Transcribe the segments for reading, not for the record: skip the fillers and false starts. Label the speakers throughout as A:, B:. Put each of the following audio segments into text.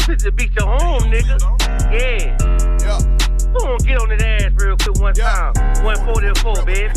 A: This is beat your home, nigga. Yeah.
B: Yeah.
A: Who gon' get on that ass real quick one time? 144, baby.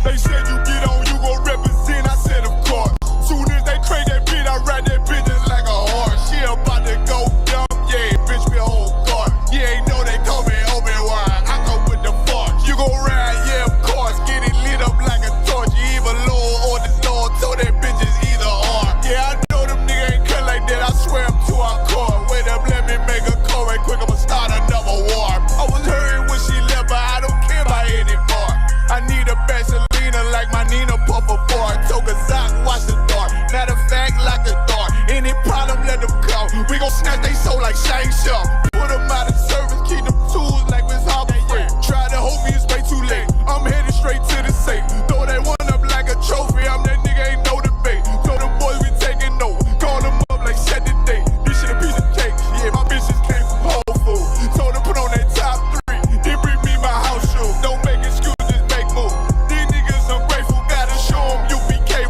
B: They said you get on, you gon' represent. I said, of course. Soon as they crank that beat, I ride that bitch just like a horse. She about to go dumb, yeah, bitch, me a whole car. You ain't know they call me Obi-Wan. I come with the force. You gon' ride, yeah, of course. Get it lit up like a torch. You either low or this Lord told that bitch is either or. Yeah, I know them niggas ain't cut like that. I swear I'm to our core. Wait up, let me make a call right quick. I'ma start another war. I was hurting when she left, but I don't care about anymore. I need a Selena like my Nina Puffer Ford. Took a sock, watch the dark. Matter of fact, lock the door. Any problem, let them come. We gon' snatch they soul like Shang Tsung. Put them out of service, keep them tools like Miss Hopper free. Try to hope me, it's way too late. I'm headed straight to the safe. Throw that one up like a trophy. I'm that nigga, ain't no debate. Told them boys we taking note. Call them up like set the date. This shit a piece of cake. Yeah, my bitches came from Whole Foods. Told them put on that top 3. Then bring me my house shoes. Don't make excuses, make moves.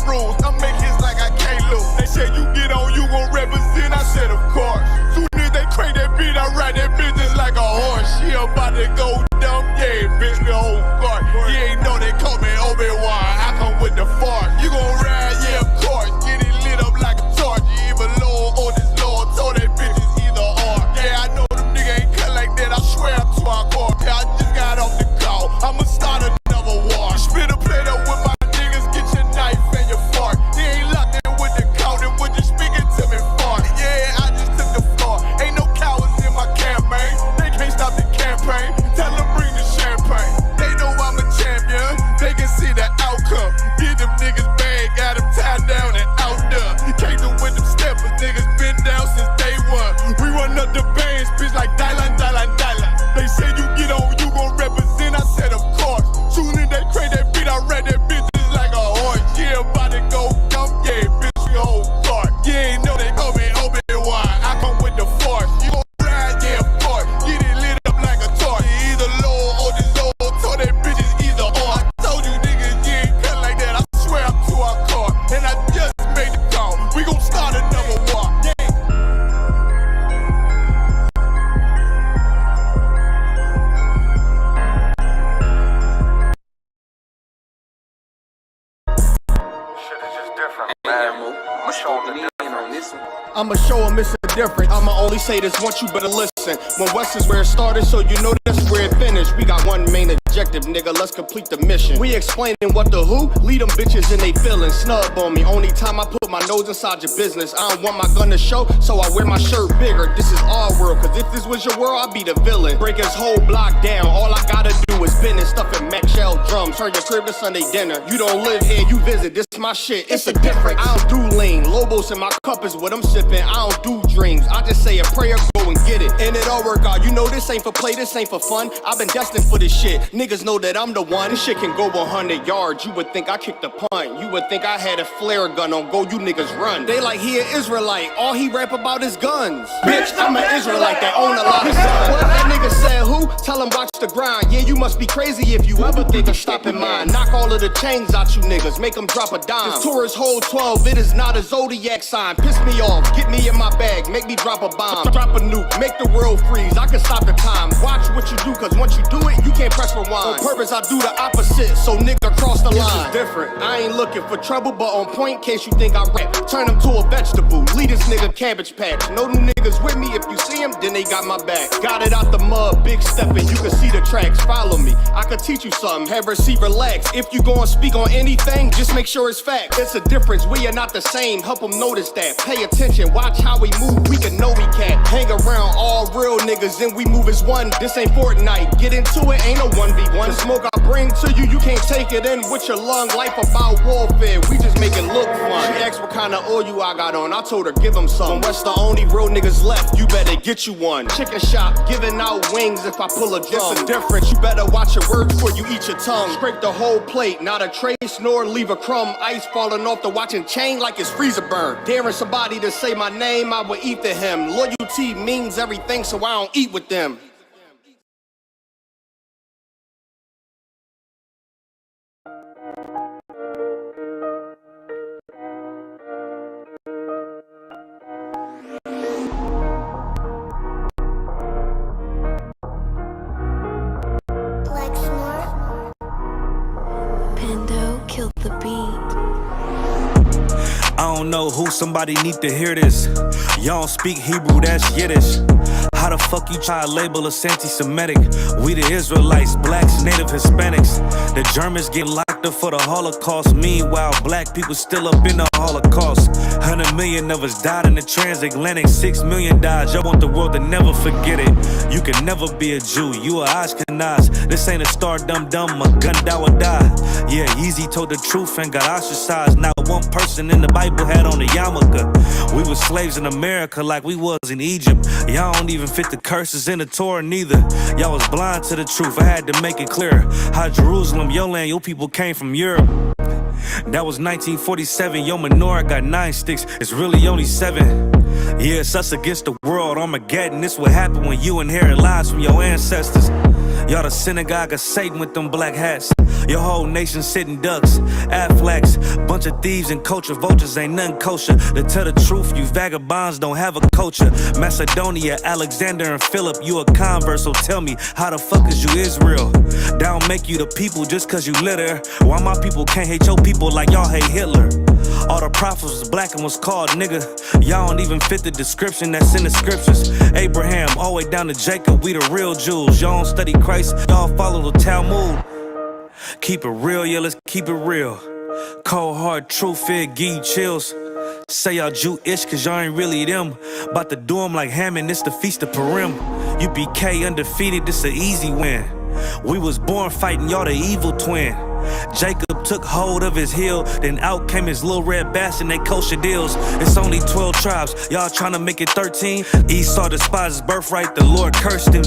B: Rules. I make hits like I can't lose. They said you get on, you gon' represent. I said of course. Soon as they crank that beat, I ride that business like a horse. She about to go dumb, yeah, bitch, me whole car. You ain't know they call me Obi-Wan. I come with the fart. You gon' ride, yeah, of course. Get it lit up like a torch. You either low or this Lord told that bitch is either or. Yeah, I know them niggas ain't cut like that. I swear I'm to our core. Yeah, I just got off the call. I'ma start another war. Spit a plate up with my niggas, get your knife and your fork. He ain't locked in with the count and with you speaking to me fart. Yeah, I just took the floor. Ain't no cowards in my campaign. They can't stop the campaign. Tell them bring the champagne. They know I'm a champion. They can see the outcome. Get them niggas bad, got them tied down and out there. Can't do with them steppers, niggas been down since day one. We run up the bands, bitch, like Dylan. They say you get on, you gon' represent. I said of course. Soon as they crank that beat, I read that bitch just like a horse. Yeah, about to go dumb, yeah, bitch, we whole car. You ain't know they call me Obi-Wan. I come with the force. You gon' ride, yeah, of course. Get it lit up like a torch. You either low or this old, told that bitch is either or. I told you niggas, you ain't cut like that. I swear I'm to our car. And I just made the call. We gon' start another war.
C: I'ma show them it's a difference. I'ma only say this once, you better listen. When West is where it started, so you know that's where it finished. We got one main objective, nigga, let's complete the mission. We explaining what the who, lead them bitches and they feelin'. Snub on me, only time I put my nose inside your business. I don't want my gun to show, so I wear my shirt bigger. This is our world, cause if this was your world, I'd be the villain. Break his whole block down, all I gotta do is bend and stuff in Mac Shell drums. Turn your crib to Sunday dinner. You don't live here, you visit, this my shit, it's a difference. I don't do lean, Lobos in my cup is what I'm sipping. I don't do dreams, I just say a prayer, go and get it. And it all work out, you know this ain't for play, this ain't for fun. I've been destined for this shit, niggas know that I'm the one. This shit can go 100 yards, you would think I kicked a punt. You would think I had a flare gun on go, you niggas run. They like he an Israelite, all he rap about is guns. Bitch, I'm an Israelite that own a lot of guns. What that nigga said who? Tell him watch the grind. Yeah, you must be crazy if you ever think of stopping mine. Knock all of the chains out you niggas, make them drop a dime. This tourist hold 12, it is not a zodiac sign. Piss me off, get me in my bag, make me drop a bomb. Drop a nuke, make the world freeze, I can stop the time. Watch what you do, cause once you do it, you can't press rewind. On purpose, I do the opposite, so nigga cross the line. This is different, I ain't looking for trouble, but on point, case you think I rap. Turn them to a vegetable, lead this nigga cabbage patch. No new niggas with me, if you see them, then they got my back. Got it out the mud, big stepping, you can see the tracks. Follow me, I can teach you something, have receive, relax. If you gon' speak on anything, just make sure it's fact. It's a difference, we are not the same, help them notice that. Pay attention, watch how we move, we can know we can't. Hang around all real niggas and we move as one. This ain't Fortnite, get into it, ain't no 1v1. The smoke I bring to you, you can't take it in with your lung. Life about warfare, we just make it look fun. She asked what kind of oil I got on, I told her give them some. When West the only real niggas left, you better get you one. Chicken shop, giving out wings if I pull a drum. It's a difference, you better watch your words before you eat your tongue. Scrape the whole plate, not a trace nor leave a crumb. Ice falling off the watching chain like it's freezer burn. Daring somebody to say my name, I would eat to him. Loyalty means everything, so I don't eat with them.
D: don't know who, somebody need to hear this. Y'all don't speak Hebrew, that's Yiddish. How the fuck you try to label us anti-Semitic? We the Israelites, blacks, native Hispanics. The Germans get locked up for the Holocaust. Meanwhile, black people still up in the Holocaust. 100 million of us died in the transatlantic. 6 million died, y'all want the world to never forget it. You can never be a Jew, you a Ashkenaz. This ain't a star dum-dum, a Gundam or die. Yeah, Yeezy told the truth and got ostracized. Not one person in the Bible had on a yarmulke. We was slaves in America like we was in Egypt. Y'all don't even fit the curses in the Torah neither. Y'all was blind to the truth, I had to make it clear. How Jerusalem, your land, your people came from Europe. That was 1947, your menorah got 9 sticks, it's really only 7. Yeah, it's us against the world, Armageddon. This what happened when you inherit lies from your ancestors. Y'all the synagogue of Satan with them black hats. Your whole nation sitting ducks, Aflacs. Bunch of thieves and culture vultures, ain't nothing kosher. To tell the truth, you vagabonds don't have a culture. Macedonia, Alexander and Philip, you a convert, so tell me, how the fuck is you Israel? That don't make you the people just cause you live there. Why my people can't hate your people like y'all hate Hitler? All the prophets was black and was called nigga. Y'all don't even fit the description that's in the scriptures. Abraham, all the way down to Jacob, we the real Jews. Y'all don't study Christ, y'all follow the Talmud. Keep it real, yeah, let's keep it real. Cold hard truth, it give you chills. Say y'all Jewish cause y'all ain't really them. About to do them like Hammond, it's the Feast of Purim. UBK undefeated, this an easy win. We was born fighting, y'all the evil twin. Jacob took hold of his heel, then out came his little red bastard, they kosher deals. It's only 12 tribes, y'all tryna make it 13. Esau despised his birthright, the Lord cursed him.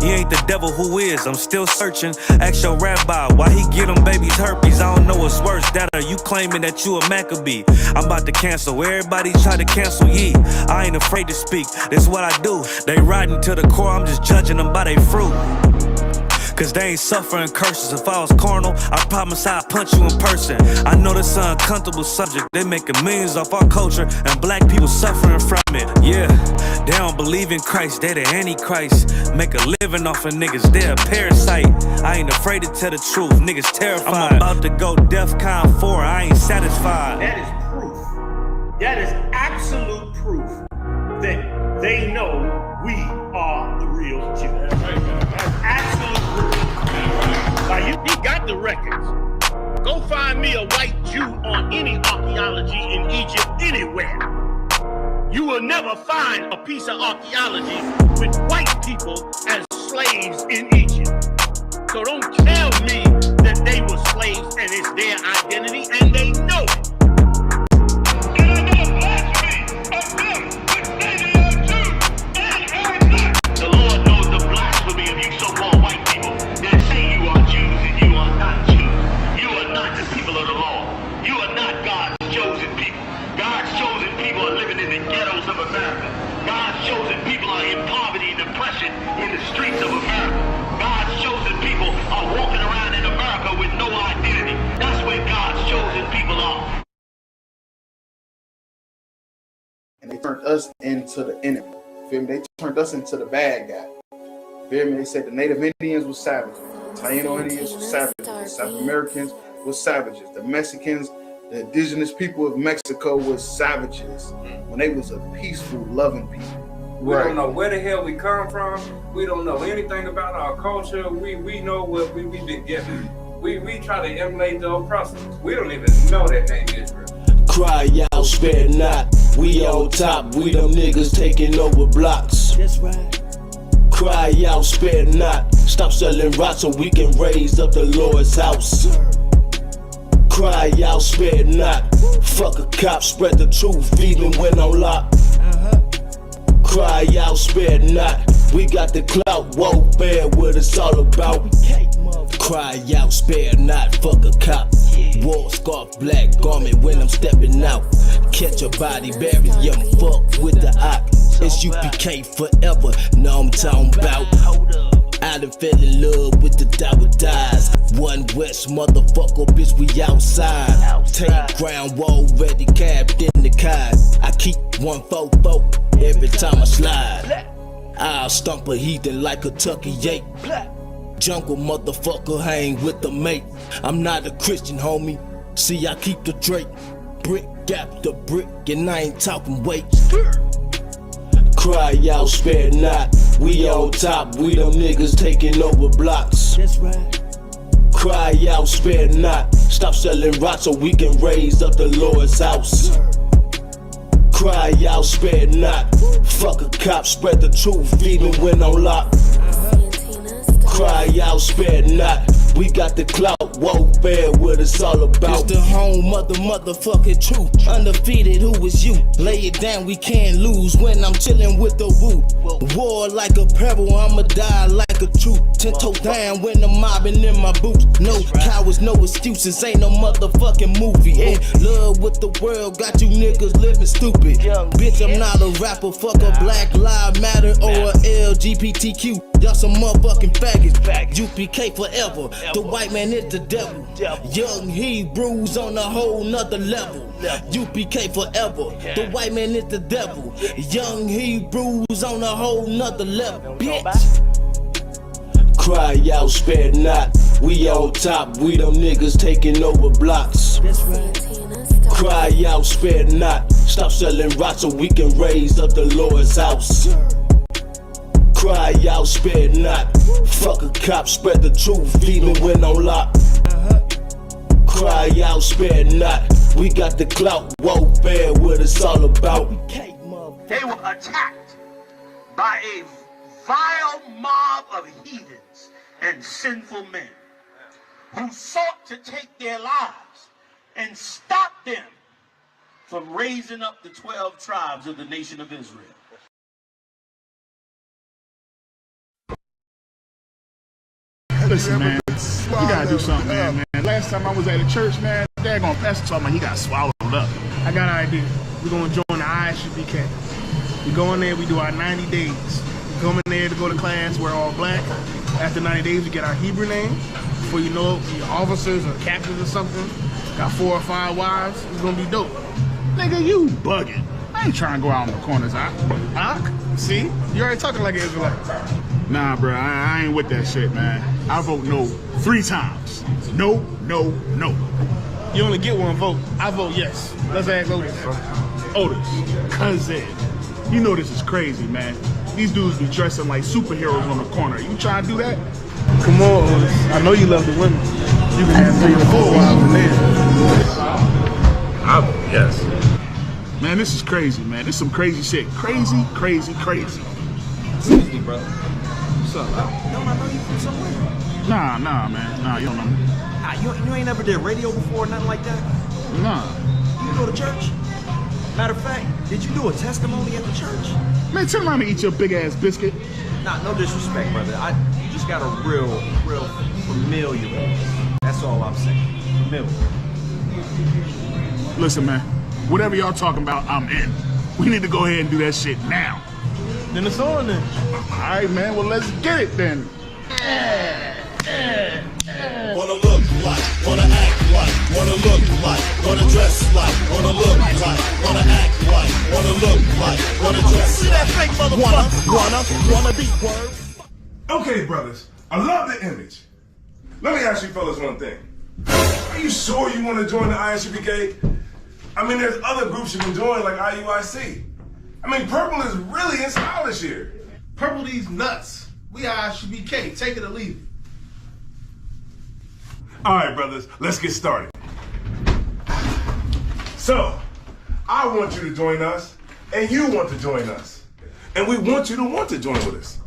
D: He ain't the devil, who is? I'm still searching. Ask your rabbi, why he get them babies herpes? I don't know what's worse, that or you claiming that you a Maccabee. I'm about to cancel, everybody try to cancel ye. I ain't afraid to speak, this what I do. They riding to the core, I'm just judging them by their fruit. Cause they ain't suffering curses. If I was carnal, I promise I'd punch you in person. I know this an uncomfortable subject. They making millions off our culture and black people suffering from it. Yeah, they don't believe in Christ, they the Antichrist. Make a living off of niggas, they a parasite. I ain't afraid to tell the truth, niggas terrified. I'm about to go DEFCON 4, I ain't satisfied.
A: That is proof. That is absolute proof that they know we are the real Jews. That's absolute proof. Now, he got the records. Go find me a white Jew on any archaeology in Egypt anywhere. You will never find a piece of archaeology with white people as slaves in Egypt. So don't tell me that they were slaves and it's their identity, and they know it. The Lord knows the blasphemy of you so-called white people that say you are Jews and you are not Jews. You are not the people of the law. You are not God's chosen people. God's chosen people are living in the ghettos of America. God's chosen people are in poverty and depression in the streets of America. God's chosen people are walking around in America with no identity. That's where God's chosen people are.
E: And they turned us into the enemy. Feel me? They turned us into the bad guy. Feel me? They said the Native Indians were savages. The Taino Indians were savages. The South Americans were savages. The Mexicans, the indigenous people of Mexico were savages when they was a peaceful, loving people.
F: We don't know where the hell we come from. We don't know anything about our culture. We know what we've been given. We try to emulate the oppressors. We don't even know that name Israel.
G: Cry out, spare not. We on top, we them niggas taking over blocks. That's right. Cry out, spare not. Stop selling rocks so we can raise up the Lord's house. Cry out, spare not. Fuck a cop, spread the truth even when on lock. Cry out, spare not. We got the clout, warfare, what it's all about. Cry out, spare not. Fuck a cop. War scarf, black garment when I'm stepping out. Catch a body, bury him, fuck with the op. It's UPK forever, know I'm talking about. I done fell in love with the Dow dies. One West motherfucker, bitch, we outside. Take ground, wall ready, cabbed in the car. I keep 144 every time I slide. I'll stomp a heathen like a Tucky ape. Jungle motherfucker hang with the mate. I'm not a Christian, homie. See, I keep the Drake. brick after brick, and I ain't talking weight. Cry out, spare not. We on top, we them niggas taking over blocks. That's right. Cry out, spare not. Stop selling rocks so we can raise up the Lord's house. Cry out, spare not. Fuck a cop, spread the truth even when I'm locked. Cry out, spare not. We got the clout, warfare, what it's all about. It's the home of the motherfucking truth. Undefeated, who is you? Lay it down, we can't lose when I'm chilling with the woo. War like a peril, I'ma die like a truth. 10 toes down when I'm mobbing in my boots. No cowards, no excuses, ain't no motherfucking movie. In love with the world, got you niggas living stupid. Bitch, I'm not a rapper, fuck a Black Lives Matter or a LGBTQ. Y'all some motherfucking faggots. UPK forever. The white man is the devil. Young Hebrews on a whole nother level. UPK forever. The white man is the devil. Young Hebrews on a whole nother level. Bitch. Cry out, spare not. We on top, we them niggas taking over blocks. Cry out, spare not. Stop selling rocks so we can raise up the Lord's house. Cry out, spare not. Fuck a cop, spread the truth even when I'm locked. Cry out, spare not. We got the clout, warfare, what it's all about.
A: They were attacked by a vile mob of heathens and sinful men who sought to take their lives and stop them from raising up the 12 tribes of the nation of Israel.
H: Listen, man, you gotta do something, man. Last time I was at a church, man, daggone pastor told me he got swallowed up. I got an idea. We're gonna join the ISUPK. We go in there, we do our 90 days. We come in there to go to class, we're all black. After 90 days, we get our Hebrew name. Before you know it, we're officers or captains or something. Got 4 or 5 wives. It's gonna be dope. Nigga, you bugging. I ain't trying to go out in the corners, See? You already talking like an Israelite. Nah, bro, I ain't with that shit, man. I vote no 3 times. No, no, no. You only get 1 vote. I vote yes. Let's ask Otis. Otis, cousin. You know this is crazy, man. These dudes be dressing like superheroes on the corner. You trying to do that? Come on, Otis. I know you love the women. You can have 3 or 4 wives in there. I vote yes. Man, this is crazy, man. This is some crazy shit. Crazy, crazy, crazy.
I: Excuse me, brother. What's up? Don't I know you from somewhere?
H: Nah, man. Nah, you don't know me.
I: You ain't never did radio before, nothing like that?
H: Nah.
I: You go to church? Matter of fact, did you do a testimony at the church?
H: Man, turn around and eat your big ass biscuit.
I: Nah, no disrespect, brother. You just got a real familiar voice. That's all I'm saying. Familiar.
H: Listen, man. Whatever y'all talking about, I'm in. We need to go ahead and do that shit now. Then it's on then. All right, man. Well, let's get it then.
G: Wanna look like, wanna act like, wanna look like, wanna dress like, wanna look like, wanna act like, wanna look like, wanna dress like. See that fake motherfucker? Wanna be word.
B: Okay, brothers, I love the image. Let me ask you fellas one thing. Are you sure you want to join the ISUPK? I mean, there's other groups you can join like IUIC. I mean, purple is really in style this year.
H: Purple these nuts. We ISUPK. Take it or leave it.
B: All right, brothers, let's get started. So, I want you to join us, and you want to join us. And we want you to want to join with us.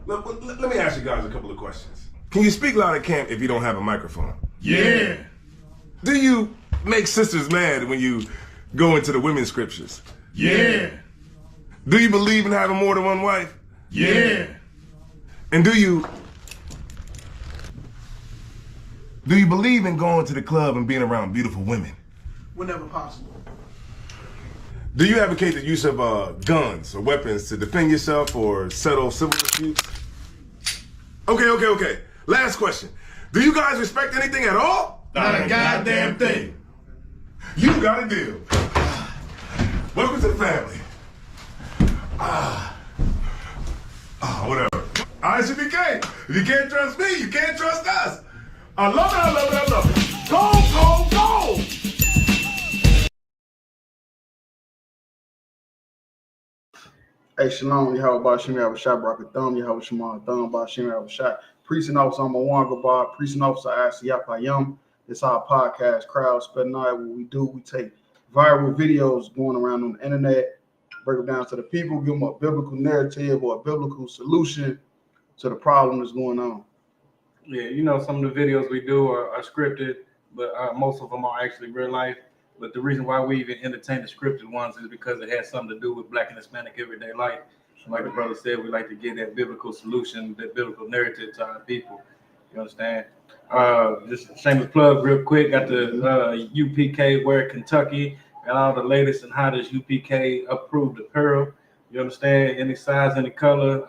B: Let me ask you guys a couple of questions. Can you speak loud at camp if you don't have a microphone?
H: Yeah.
B: Do you make sisters mad when you go into the women's scriptures?
H: Yeah.
B: Do you believe in having more than one wife?
H: Yeah.
B: And do you believe in going to the club and being around beautiful women?
H: Whenever possible.
B: Do you advocate the use of guns or weapons to defend yourself or settle civil disputes? Okay. Last question. Do you guys respect anything at all?
H: Not a goddamn thing.
B: You got a deal. Welcome to the family. Whatever. ISUPK. If you can't trust me, you can't trust us. I love it. Go, go, go!
E: Hey, Shalom, Yahweh Bashim Yahweh Shah, Barakatham, Yahweh Shema Thumb, Bashim Yahweh Shah, Precinct Officer Amawanga Bar, Precinct Officer Asiyapayam. It's our podcast, Crowd Sped Night. What we do, we take viral videos going around on the internet, break them down to the people, give them a biblical narrative or a biblical solution to the problem that's going on.
F: Yeah, you know, some of the videos we do are scripted, but most of them are actually real life. But the reason why we even entertain the scripted ones is because it has something to do with Black and Hispanic everyday life. Like the brother said, we like to give that biblical solution, that biblical narrative to our people. You understand? Just shameless plug real quick. Got the UPK Wear Kentucky. Got all the latest and hottest UPK approved apparel. You understand? Any size, any color.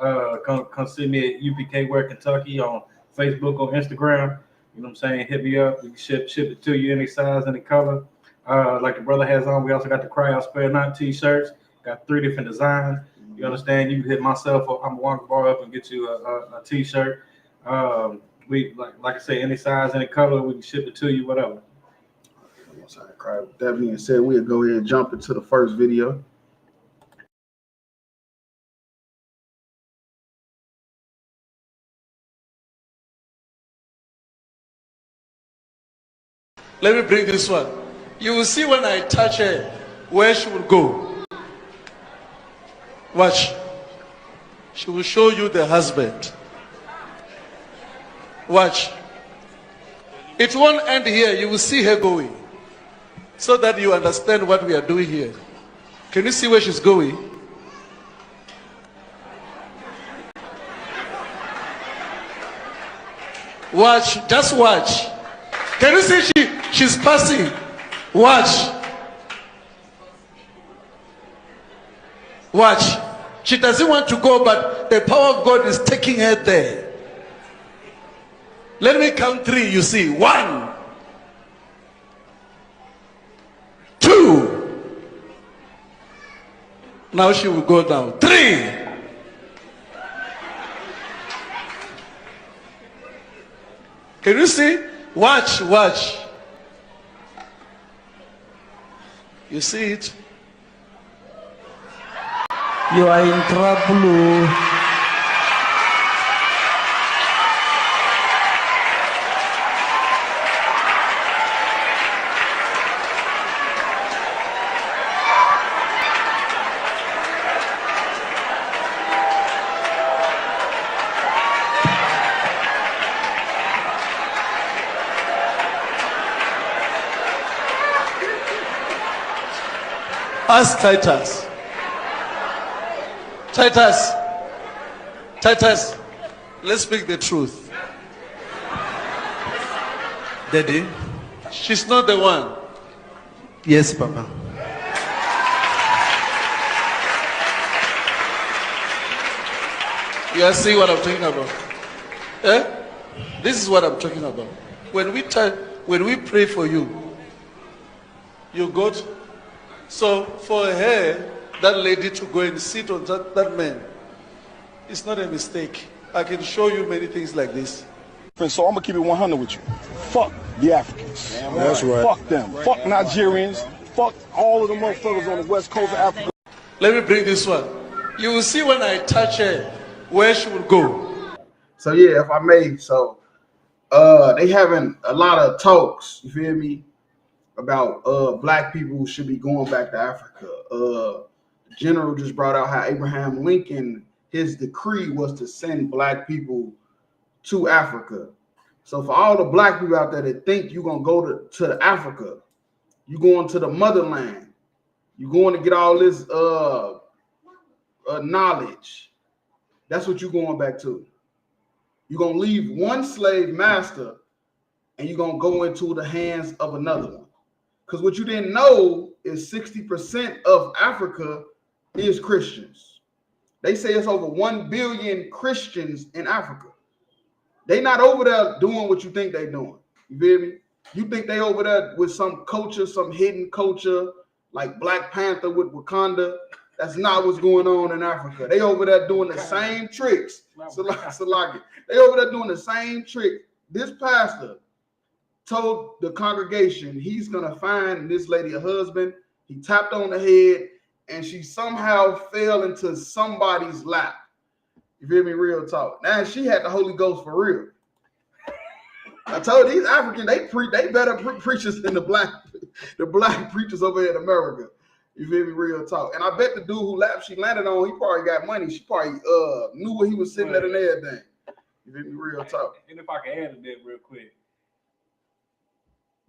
F: Come see me at UPK Wear Kentucky on Facebook or Instagram. You know what I'm saying? Hit me up. We can ship it to you any size, any color. Like the brother has on, we also got the Cry Out Spare Not t-shirts. Got 3 different designs. You understand? You can hit myself or I'm walking bar up and get you a t-shirt. We like I say, any size, any color, we can ship it to you, whatever.
E: With that being said, we'll go ahead and jump into the first video.
J: Let me bring this one. You will see when I touch her where she will go. Watch. She will show you the husband. Watch. It won't end here. You will see her going. So that you understand what we are doing here. Can you see where she's going? Watch. Just watch. Can you see she's passing? Watch. Watch. She doesn't want to go, but the power of God is taking her there. Let me count 3, you see. 1, 2. Now she will go down. 3. Can you see? Watch, watch. You see it?
K: You are in trouble.
J: Ask Titus. Titus, let's speak the truth.
K: Daddy?
J: She's not the one.
K: Yes, Papa.
J: You are seeing what I'm talking about? Eh? This is what I'm talking about. When we pray for you, you got. So for her, that lady to go and sit on that man, it's not a mistake. I can show you many things like this.
L: So I'm gonna keep it 100 with you. Fuck the Africans.
J: That's right.
L: Fuck them. Fuck Nigerians. Fuck all of the motherfuckers on the west coast of Africa.
J: Let me bring this one. You will see when I touch her where she will go.
E: So yeah, if I may, so they having a lot of talks, you feel me, about black people should be going back to Africa. The general just brought out how Abraham Lincoln, his decree was to send black people to Africa. So for all the black people out there that think you're gonna go to Africa, you going to the motherland, you going to get all this knowledge. That's what you're going back to. You're gonna leave one slave master and you're gonna go into the hands of another one. Because what you didn't know is 60% of Africa is Christians. They say it's over 1 billion Christians in Africa. They not over there doing what you think they doing. You feel me? You think they over there with some culture, some hidden culture, like Black Panther with Wakanda. That's not what's going on in Africa. They over there doing the same tricks. Salaki. They over there doing the same trick. This pastor told the congregation he's gonna find this lady a husband. He tapped on the head and she somehow fell into somebody's lap. You feel me? Real talk. Now she had the Holy Ghost for real. I told you, these Africans, they better preachers than the black preachers over here in America. You feel me? Real talk. And I bet the dude who she landed on, he probably got money. She probably knew where he was sitting at and everything. You feel me? Real talk.
F: And if I can add to that real quick,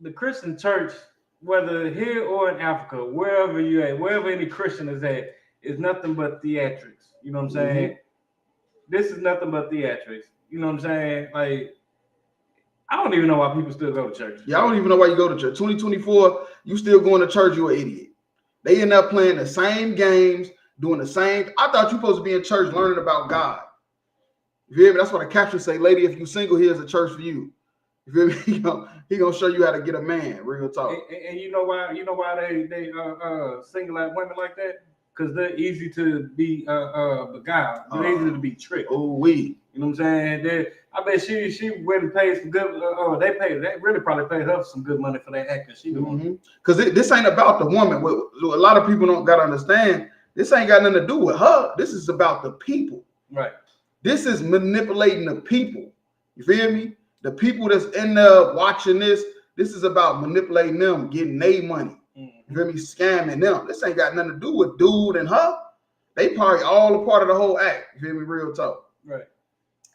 F: the Christian church, whether here or in Africa, wherever you at, wherever any Christian is at, is nothing but theatrics. You know what I'm saying? Mm-hmm. This is nothing but theatrics. You know what I'm saying? Like, I don't even know why people still go to church.
E: Yeah, I don't even know why you go to church. 2024, you still going to church, you an idiot. They end up playing the same games, doing the same. I thought you supposed to be in church learning about God. You feel me? That's what the caption say, lady, if you single, here's a church for you. You feel me? He gonna show you how to get a man. Real talk.
F: And you know why? You know why they single out women like that? Because they're easy to be beguiled. They're easy to be tricked.
E: Oh, we.
F: You know what I'm saying? I bet she went and paid some good. They really probably paid her some good money for that acting she doing.
E: Because this ain't about the woman. What a lot of people don't gotta understand. This ain't got nothing to do with her. This is about the people.
F: Right.
E: This is manipulating the people. You feel me? The people that's in there watching this. This is about manipulating them, getting their money. You feel me? Scamming them. This ain't got nothing to do with dude and her. They probably all a part of the whole act. You feel me? Real talk.
F: Right.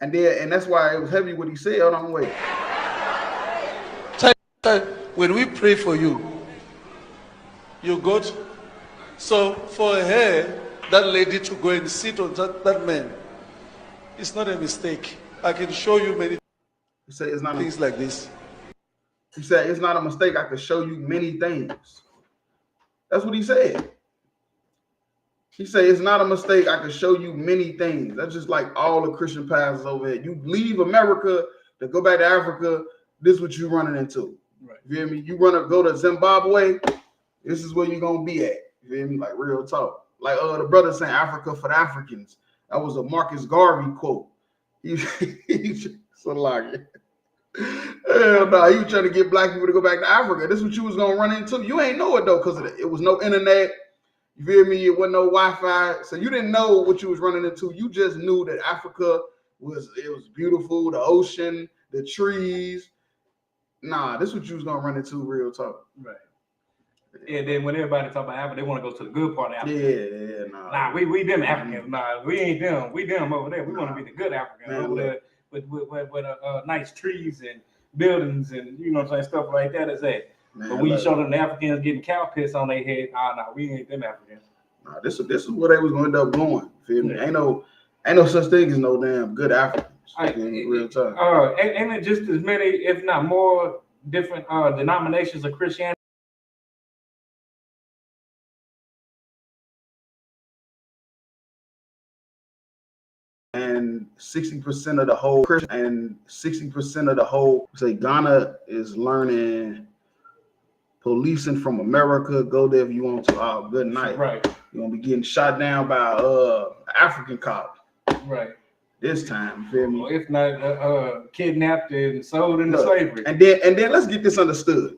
E: And that's why it was heavy what he said. Hold on, wait.
J: When we pray for you, you got. So for her, that lady to go and sit on that man, it's not a mistake. I can show you many things like this.
E: He said, it's not a mistake. I could show you many things. That's what he said. He said, it's not a mistake. I can show you many things. That's just like all the Christian pastors over here. You leave America to go back to Africa. This is what you're running into. Right. You feel me? You go to Zimbabwe. This is where you're going to be at. You feel me? Like real talk. Like the brother saying Africa for the Africans. That was a Marcus Garvey quote. He's so like it. Hell no, he was trying to get black people to go back to Africa. This is what you was gonna run into. You ain't know it though, because it was no internet. You feel me? It wasn't no Wi-Fi, so you didn't know what you was running into. You just knew that Africa was beautiful, the ocean, the trees. Nah, this is what you was gonna run into. Real talk.
F: Right. And then when everybody talk about Africa, they want to go to the good part of Africa.
E: Yeah,
F: nah. We them Africans. Nah, we ain't them. We them over there. We want to be the good Africans over there. With nice trees and buildings and you know what I'm saying, stuff like that is that. But when you show them the Africans getting cow piss on their head, we ain't them Africans.
E: Nah, this is where they was gonna end up going. Feel me? Ain't no such thing as no damn good Africans. Real time.
F: Ain't it just as many, if not more, different denominations of Christianity?
E: And 60% of the whole Christian, and 60% of the whole, say Ghana is learning policing from America. Go there if you want to. Good night.
F: Right.
E: You're gonna be getting shot down by African cop.
F: Right.
E: This time, you feel me?
F: Well, if not kidnapped and sold into slavery.
E: And then let's get this understood.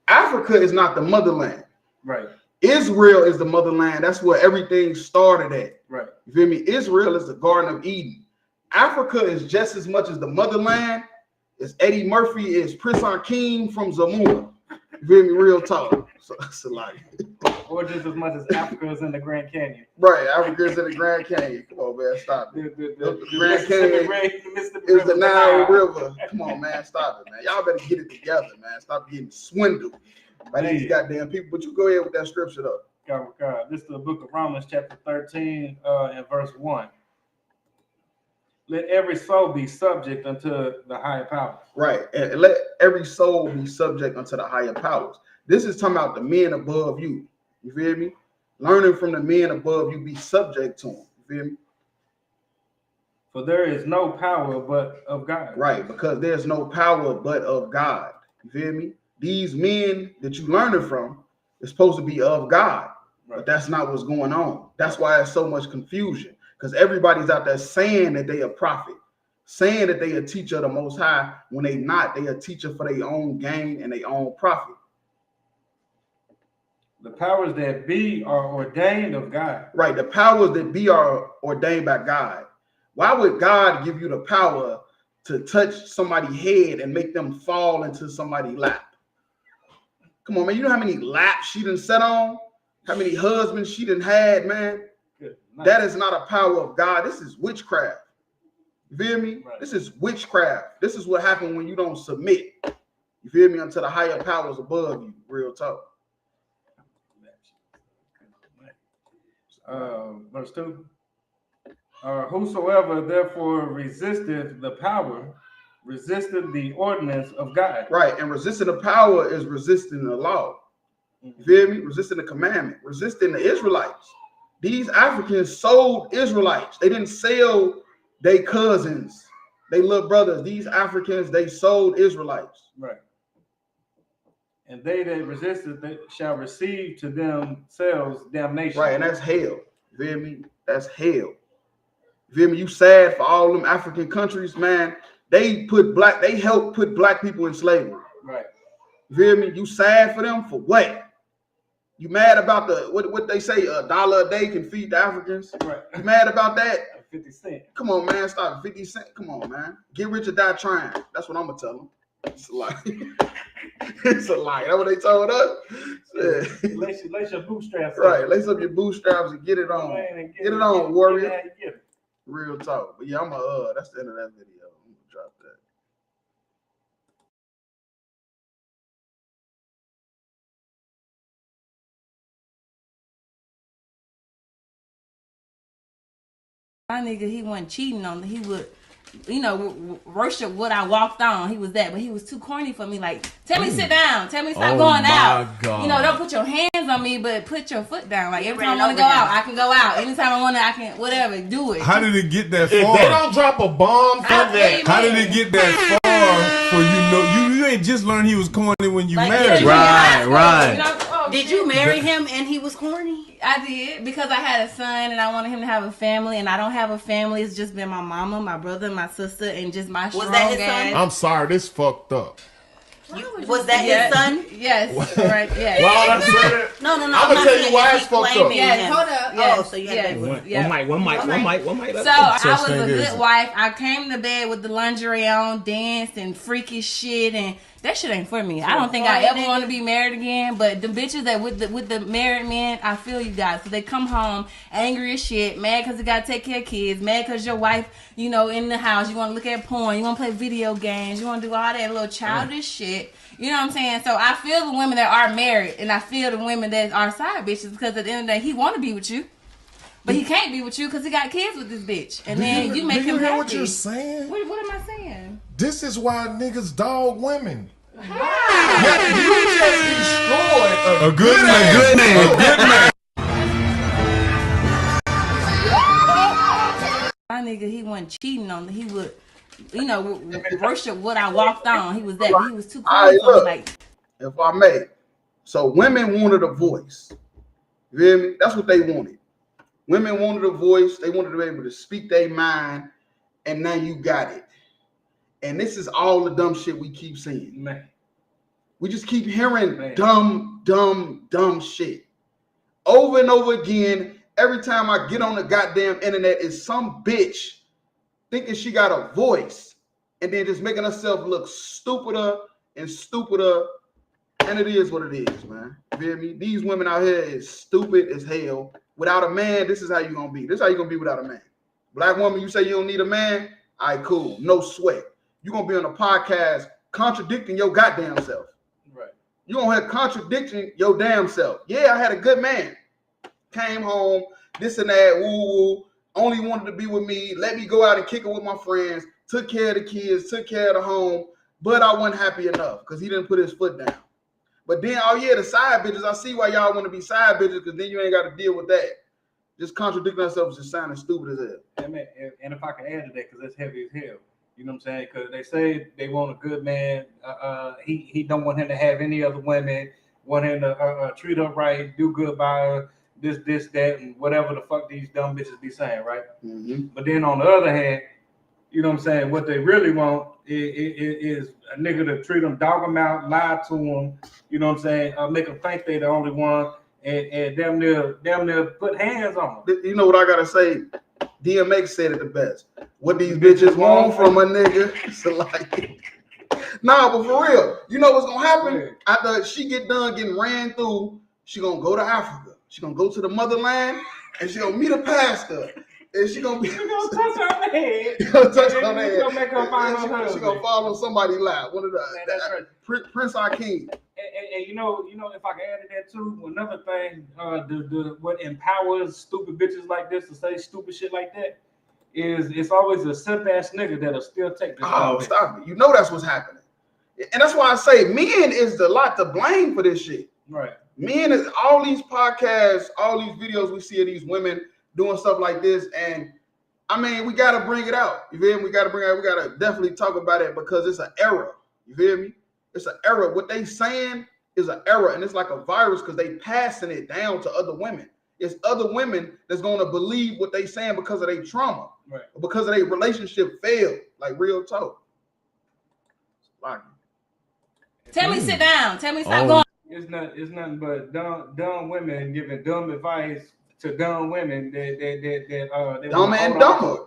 E: Africa is not the motherland.
F: Right.
E: Israel is the motherland. That's where everything started at.
F: Right.
E: You feel me? Israel is the Garden of Eden. Africa is just as much as the motherland as Eddie Murphy is Prince Akeem from Zamora. You feel me? Real talk. So it's a lot.
F: Or just as much as Africa is in the Grand Canyon.
E: Right. Africa is in the Grand Canyon. Come on, man. Stop it. The Grand Canyon is the Nile River. Come on, man. Stop it, man. Y'all better get it together, man. Stop getting swindled by these goddamn people. But you go ahead with that scripture, though.
F: God. This is the book of Romans, chapter 13, and verse 1. Let every soul be subject unto the higher powers.
E: Right. And let every soul be subject unto the higher powers. This is talking about the men above you. You feel me? Learning from the men above you, be subject to them. You feel me?
F: For there is no power but of God.
E: Right. Because there's no power but of God. You feel me? These men that you learning from is supposed to be of God. Right. But that's not what's going on. That's why there's so much confusion. Because everybody's out there saying that they a prophet, saying that they a teacher of the Most High, when they not. They a teacher for their own gain and their own profit.
F: The powers that be are ordained of God.
E: Right. The powers that be are ordained by God. Why would God give you the power to touch somebody's head and make them fall into somebody's lap? Come on, man. You know how many laps she done sat on? How many husbands she done had, man? That is not a power of God. This is witchcraft. You feel me? Right. This is witchcraft. This is what happens when you don't submit. You feel me? Unto the higher powers above you. Real talk.
F: Verse 2. Whosoever therefore resisteth the power, resisteth the ordinance of God.
E: Right, and resisting the power is resisting the law. You feel me? Resisting the commandment, resisting the Israelites. These Africans sold Israelites. They didn't sell their cousins, they little brothers. These Africans, they sold Israelites.
F: Right. And they that resisted they shall receive to themselves damnation.
E: Right, and that's hell. You feel me? That's hell. You feel me? You sad for all them African countries, man. They helped put black people in slavery.
F: Right.
E: You feel me? You sad for them for what? You mad about the what they say $1 a day can feed the Africans?
F: Right.
E: You mad about that?
F: 50 cents.
E: Come on, man. Stop 50 cents. Come on, man. Get rich or die trying. That's what I'm gonna tell them. It's a lie. It's a lie. That's what they told us.
F: Lace your bootstraps.
E: Right. Lace up your bootstraps and get it on. Get it on, warrior.
F: Get it.
E: Real talk. But yeah, that's the end of that video. I'm gonna drop that.
M: My nigga, he wasn't cheating on me. He would, worship what I walked on. He was that, but he was too corny for me. Like, tell me sit down. Tell me stop going out. God. Don't put your hands on me, but put your foot down. Like, every time I want to go out, I can go out. Anytime I want to, I can, whatever, do it.
B: How did it get that far?
N: If they don't drop a bomb for that.
B: How did it get that far for you ain't just learned he was corny when you married.
N: Right.
M: Did you marry him and he was corny? I did, because I had a son and I wanted him to have a family, and I don't have a family. It's just been my mama, my brother, my sister, and just my strong
N: that his
M: ass.
N: son? I'm sorry, this fucked up.
M: Was that his son? Yes. Right. Yes.
N: Well, that's
M: no.
N: I'm gonna tell you why it's fucked up.
M: Yes. Hold up. Yes.
N: Oh, so you had
M: One
N: mic.
M: So I was a good wife. I came to bed with the lingerie on, danced and freaky shit, and that shit ain't for me. I don't think I ever want to be married again. But the bitches that with the married men, I feel you guys. So they come home angry as shit, mad because they gotta take care of kids, mad because your wife, in the house, you want to look at porn, you want to play video games, you want to do all that little childish shit. You know what I'm saying? So I feel the women that are married, and I feel the women that are side bitches, because at the end of the day, he want to be with you, but he can't be with you because he got kids with this bitch, and then you make him happy.
N: You hear what you're saying?
M: What am I saying?
N: This is why niggas dog women. Yeah, you just destroyed a good man.
M: My nigga, he wasn't cheating on me. He would, worship what I walked on. He was that, but he was too cool for me. Like,
E: if I may, so women wanted a voice. You hear me? That's what they wanted. Women wanted a voice. They wanted to be able to speak their mind, and now you got it. And this is all the dumb shit we keep seeing.
F: Man.
E: We just keep hearing dumb shit over and over again. Every time I get on the goddamn internet, is some bitch thinking she got a voice and then just making herself look stupider and stupider. And it is what it is, man. You feel me? These women out here is stupid as hell. Without a man, this is how you gonna be. This is how you gonna be without a man. Black woman, you say you don't need a man? All right, cool. No sweat. You're gonna be on a podcast contradicting your goddamn self.
F: Right.
E: You're gonna have contradicting your damn self. Yeah, I had a good man. Came home, this and that, woo, only wanted to be with me, let me go out and kick it with my friends, took care of the kids, took care of the home, but I wasn't happy enough because he didn't put his foot down. But then, the side bitches, I see why y'all want to be side bitches, because then you ain't got to deal with that. Just contradicting ourselves just sounding stupid as hell.
F: And if I can add to that, because that's heavy as hell. You know what I'm saying? Because they say they want a good man. He don't want him to have any other women, want him to treat her right, do good by her, this, that, and whatever the fuck these dumb bitches be saying, right?
E: Mm-hmm.
F: But then on the other hand, you know what I'm saying, what they really want is a nigga to treat them, dog them out, lie to them, you know what I'm saying, make them think they the only one, and damn near put hands on them.
E: You know what I gotta say? DMX said it the best. What these bitches want from a nigga? So like, nah, but for real, you know what's gonna happen? After she get done getting ran through, she gonna go to Africa. She gonna go to the motherland, and she gonna meet a pastor. And she gonna be.
F: She gonna touch her on the head.
E: She gonna touch her on the head.
F: Gonna make her find her husband.
E: She gonna fall on somebody's lap. One of the Prince Akeem.
F: And you know, if I can add to that too, another thing, what empowers stupid bitches like this to say stupid shit like that is it's always a simp ass nigga that'll still take this.
E: Oh, stop it! You know that's what's happening, and that's why I say men is the lot to blame for this shit.
F: Right.
E: Men is all these podcasts, all these videos we see of these women doing stuff like this, and I mean we gotta bring it out. You feel me? We gotta bring it out. We gotta definitely talk about it because it's an error. You feel me? It's an error. What they saying is an error, and it's like a virus because they passing it down to other women. It's other women that's gonna believe what they saying because of their trauma,
F: right?
E: Because of their relationship failed. Like real talk. Like,
M: tell me sit down. Tell me stop going.
F: It's nothing but dumb women giving dumb advice to dumb women that
E: dumber and dumber.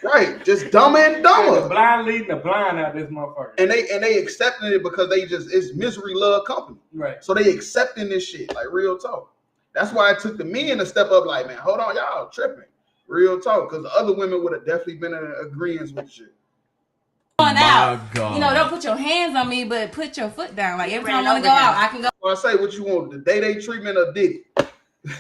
E: Right, just dumber and dumber.
F: The blind leading the blind out this motherfucker.
E: And they accepting it because it's misery love company.
F: Right.
E: So they accepting this shit, like real talk. That's why it took the men to step up, like, man, hold on, y'all tripping. Real talk, because the other women would have definitely been in agreement with shit.
M: Out. You know, don't put your hands on me, but put your foot down. Like every time I want to go out, I can go.
E: Well, I say what you want, the day treatment or Diddy.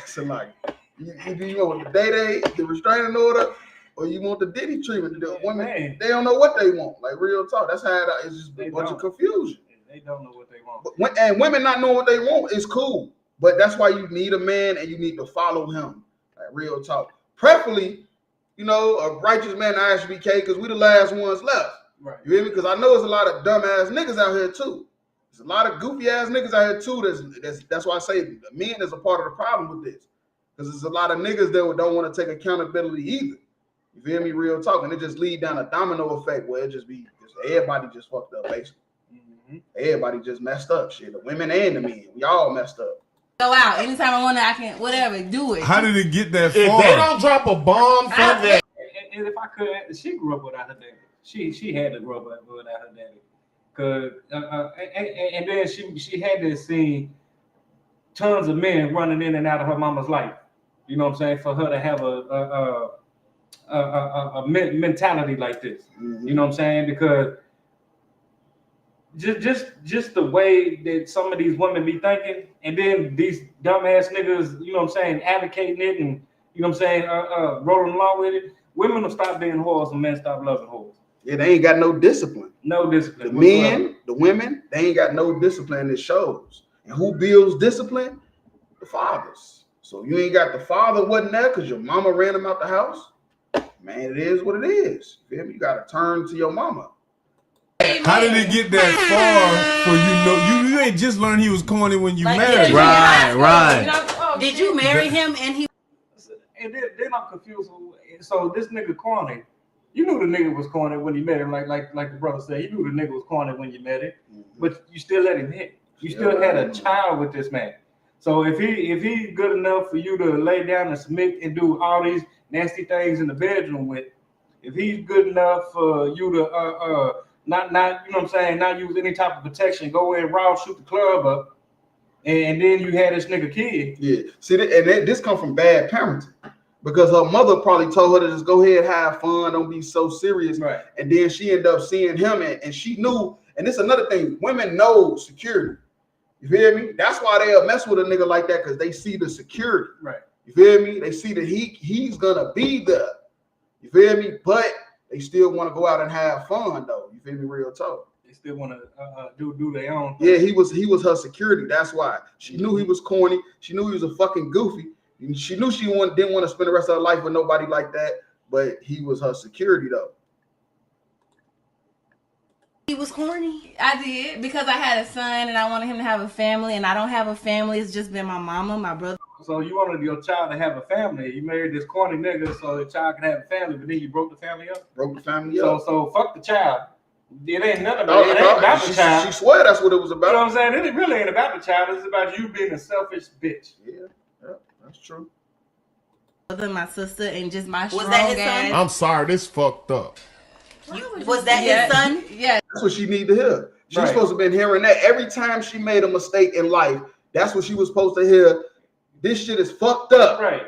E: So like, you want the day, the restraining order, or you want the Diddy treatment. The women, they don't know what they want. Like real talk, that's how it's just a bunch of confusion.
F: They don't know what they want.
E: And women not knowing what they want is cool, but that's why you need a man and you need to follow him. Like real talk, preferably, you know, a righteous man, ISBK, because we the last ones left.
F: Right.
E: You hear me? Because I know there's a lot of dumb ass niggas out here too. There's a lot of goofy ass niggas out here too. That's why I say the men is a part of the problem with this. Because there's a lot of niggas that don't want to take accountability either. You feel me? Real talk. And it just lead down a domino effect where it just be everybody just fucked up basically. Mm-hmm. Everybody just messed up. Shit. The women and the men. We all messed up.
M: Go out. Anytime I want to, I can, whatever, do it.
N: How did it get that far?
H: If they don't drop a bomb for that.
F: And if I could, she grew up without her daddy. She had to grow up without her daddy, cause and then she had to see tons of men running in and out of her mama's life. You know what I'm saying? For her to have a mentality like this. Mm-hmm. You know what I'm saying? Because just the way that some of these women be thinking, and then these dumbass niggas, you know what I'm saying, advocating it, and you know what I'm saying, rolling along with it. Women will stop being whores and men stop loving whores.
E: Yeah, they ain't got no discipline.
F: No discipline.
E: The men, the women, they ain't got no discipline. It shows. And who builds discipline? The fathers. So you ain't got the father wasn't there because your mama ran him out the house. Man, it is what it is. You feel me? You got to turn to your mama.
N: How did it get that far for you? You ain't just learned he was corny when you married him.
O: Right. Did you marry him and he?
F: And then I'm confused. So this nigga corny. You knew the nigga was corny when you met him, like the brother said. You knew the nigga was corny when you met him, but you still let him hit. You still had a child with this man. So if he's good enough for you to lay down and submit and do all these nasty things in the bedroom with, if he's good enough for you to not you know what I'm saying, not use any type of protection, go in raw, shoot the club up, and then you had this nigga kid.
E: Yeah. See, this come from bad parenting. Because her mother probably told her to just go ahead, have fun, don't be so serious.
F: Right.
E: And then she ended up seeing him, and she knew. And this is another thing: women know security. You feel me? That's why they'll mess with a nigga like that, because they see the security.
F: Right.
E: You feel me? They see that he's gonna be there. You feel me? But they still want to go out and have fun, though. You feel me? Real talk.
F: They still want to do their own thing.
E: Yeah, he was her security. That's why she knew he was corny. She knew he was a fucking goofy. She knew she didn't want to spend the rest of her life with nobody like that, but he was her security, though.
M: He was corny. I did, because I had a son and I wanted him to have a family, and I don't have a family. It's just been my mama, my brother.
F: So you wanted your child to have a family. You married this corny nigga so the child can have a family, but then you broke the family up.
E: Broke the family up.
F: So fuck the child. It ain't nothing about it. It ain't about the child.
E: She swear that's what it was about.
F: You know what I'm saying? It really ain't about the child. It's about you being a selfish bitch.
E: Yeah, that's true.
M: Other than my sister and just my
O: Was
M: strong
O: that his
M: ass.
O: son?
N: I'm sorry, this fucked up.
O: Was that his son?
M: Yeah.
E: That's what she need to hear. She's
F: Right.
E: supposed to been hearing that every time she made a mistake in life. That's what she was supposed to hear. This shit is fucked up.
F: Right.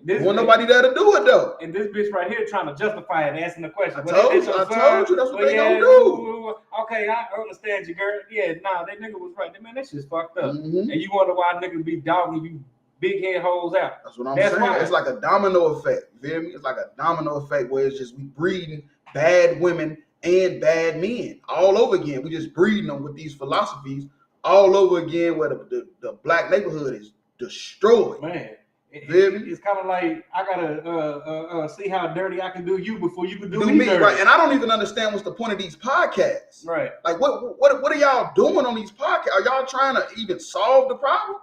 F: This
E: Want nobody there to do it though.
F: And this bitch right here trying to justify it, asking the question.
E: I told you that's what they gonna do.
F: Okay, I understand you, girl. Yeah, nah, that nigga was right. Man, that shit's fucked up.
E: Mm-hmm.
F: And you wonder why niggas be dogging you big head hoes out.
E: That's what I'm saying.
F: Why.
E: It's like a domino effect. You feel me? It's like a domino effect where it's just we breeding bad women and bad men all over again. We just breeding them with these philosophies all over again where the black neighborhood is destroyed.
F: Man. It's kind of like I gotta see how dirty I can do you before you can do me dirty.
E: Right? And I don't even understand what's the point of these podcasts.
F: Right?
E: Like what are y'all doing on these podcasts? Are y'all trying to even solve the problem?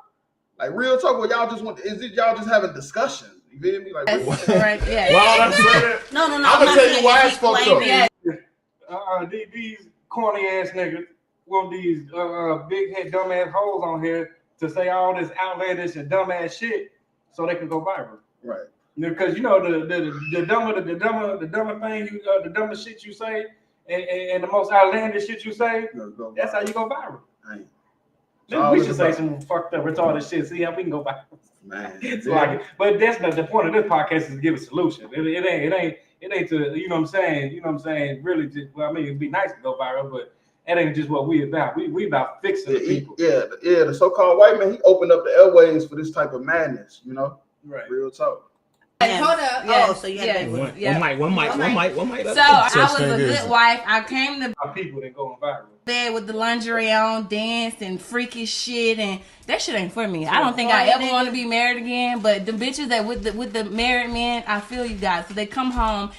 E: Like real talk, what y'all just want? Is it y'all just having discussions? You feel me? Like
M: right? Yeah.
N: Well, that's
O: No.
N: I'm gonna tell you why it's fucked up.
M: Yeah.
F: These corny ass niggas want these big head dumb ass hoes on here to say all this outlandish and dumb ass shit so they can go viral.
E: Right.
F: Because you know the dumber thing the dumbest shit you say and the most outlandish shit you say, that's how you go viral. We should say some fucked up retarded shit. See how we can go viral.
E: Man,
F: but that's not the point of this podcast is to give a solution. It ain't to you know what I'm saying. Really, just, well, I mean, it'd be nice to go viral, but that ain't just what we about. We about fixing the people.
E: Yeah. The so-called white man, he opened up the airways for this type of madness. You know,
F: right?
E: Real talk.
M: Hold up.
O: Oh, so you had
P: one mic.
M: So I was a good wife. I came to
F: our people that going viral.
M: Bed with the lingerie on, dance and freaky shit, and that shit ain't for me. I don't think I ever want to be married again. But the bitches that with the married men, I feel you guys. So they come home.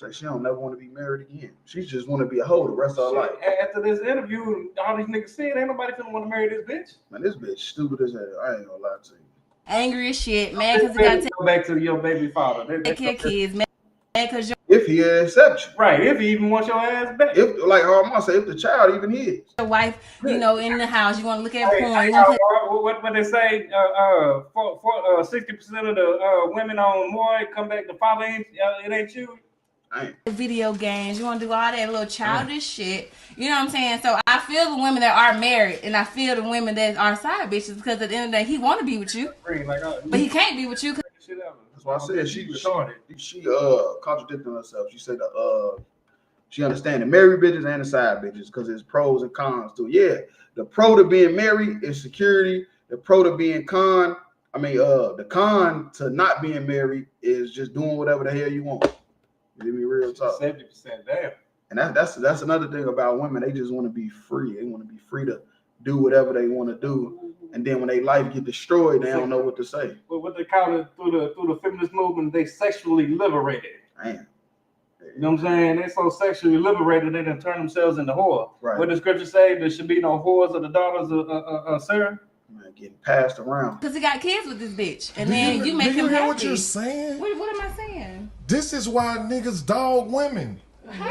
E: Like she don't never want to be married again. She just want to be a hoe the rest of her life.
F: After this interview, all these niggas said, ain't nobody finna want to marry this bitch.
E: Man, this bitch stupid as hell. I ain't gonna lie to you.
M: Angry as shit, man, because they gotta
F: go back to your baby father.
M: Take care of kids, man, because
E: if he accepts you,
F: right? If he even wants your ass back.
E: If like her mom say, if the child even is
M: your wife, you know, in the house, you want to look at porn.
F: What they say? 60% of the women on Moy come back. The father ain't. It ain't you.
M: Video games, you want to do all that little childish shit. You know what I'm saying? So I feel the women that are married, and I feel the women that are side bitches because at the end of the day, he want to be with you, but he can't be with you.
E: That's why I said she contradicting herself. She said she understand the married bitches and the side bitches because there's pros and cons to it. Yeah, the pro to being married is security. The pro to being the con to not being married is just doing whatever the hell you want. Give me real talk.
F: 70%, damn.
E: And that's another thing about women. They just want to be free. They want to be free to do whatever they want to do. And then when their life get destroyed, they don't know what to say.
F: But what they call it through the feminist movement, they sexually liberated.
E: Damn.
F: You know what I'm saying? They're so sexually liberated, they done turn themselves into whore.
E: Right.
F: What the scripture say? There should be no whores of the daughters of Sarah.
E: Man, getting passed around.
M: Because he got kids with this bitch. And then you make him happy.
N: What you're saying?
M: What am I saying?
N: This is why niggas dog women.
F: And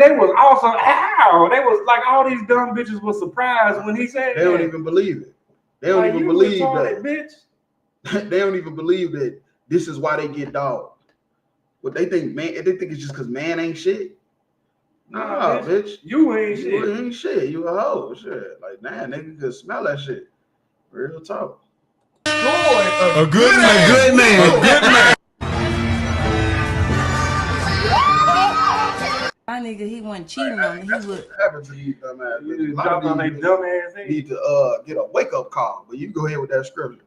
F: they was also how they was like all these dumb bitches was surprised when he said
E: they don't even believe it. They don't even believe that.
F: Bitch.
E: They don't even believe that this is why they get dogged. What they think, man? They think it's just because man ain't shit. Nah, bitch.
F: You ain't shit.
E: You ain't shit. You a hoe. Shit. Like, nah, nigga could smell that shit. Real talk.
N: A good man.
M: My nigga, he wasn't cheating on me. He would.
E: Happen to you, dumbass. Need to get a wake up call. But you go ahead with that scripture.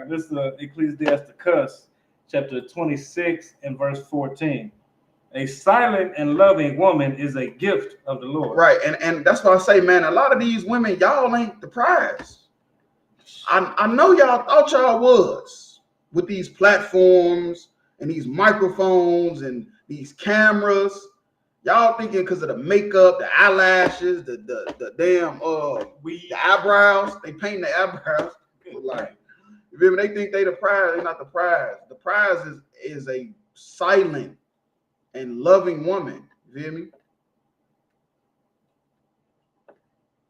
F: This is Ecclesiasticus, chapter 26 and verse 14. A silent and loving woman is a gift of the Lord.
E: Right, and that's why I say, man, a lot of these women, y'all ain't the prize. I know y'all thought y'all was with these platforms and these microphones and these cameras. Y'all thinking because of the makeup, the eyelashes, the damn the eyebrows, they paint the eyebrows. Like, you feel me? They think they the prize. They're not the prize. The prize is a silent and loving woman. You You feel me?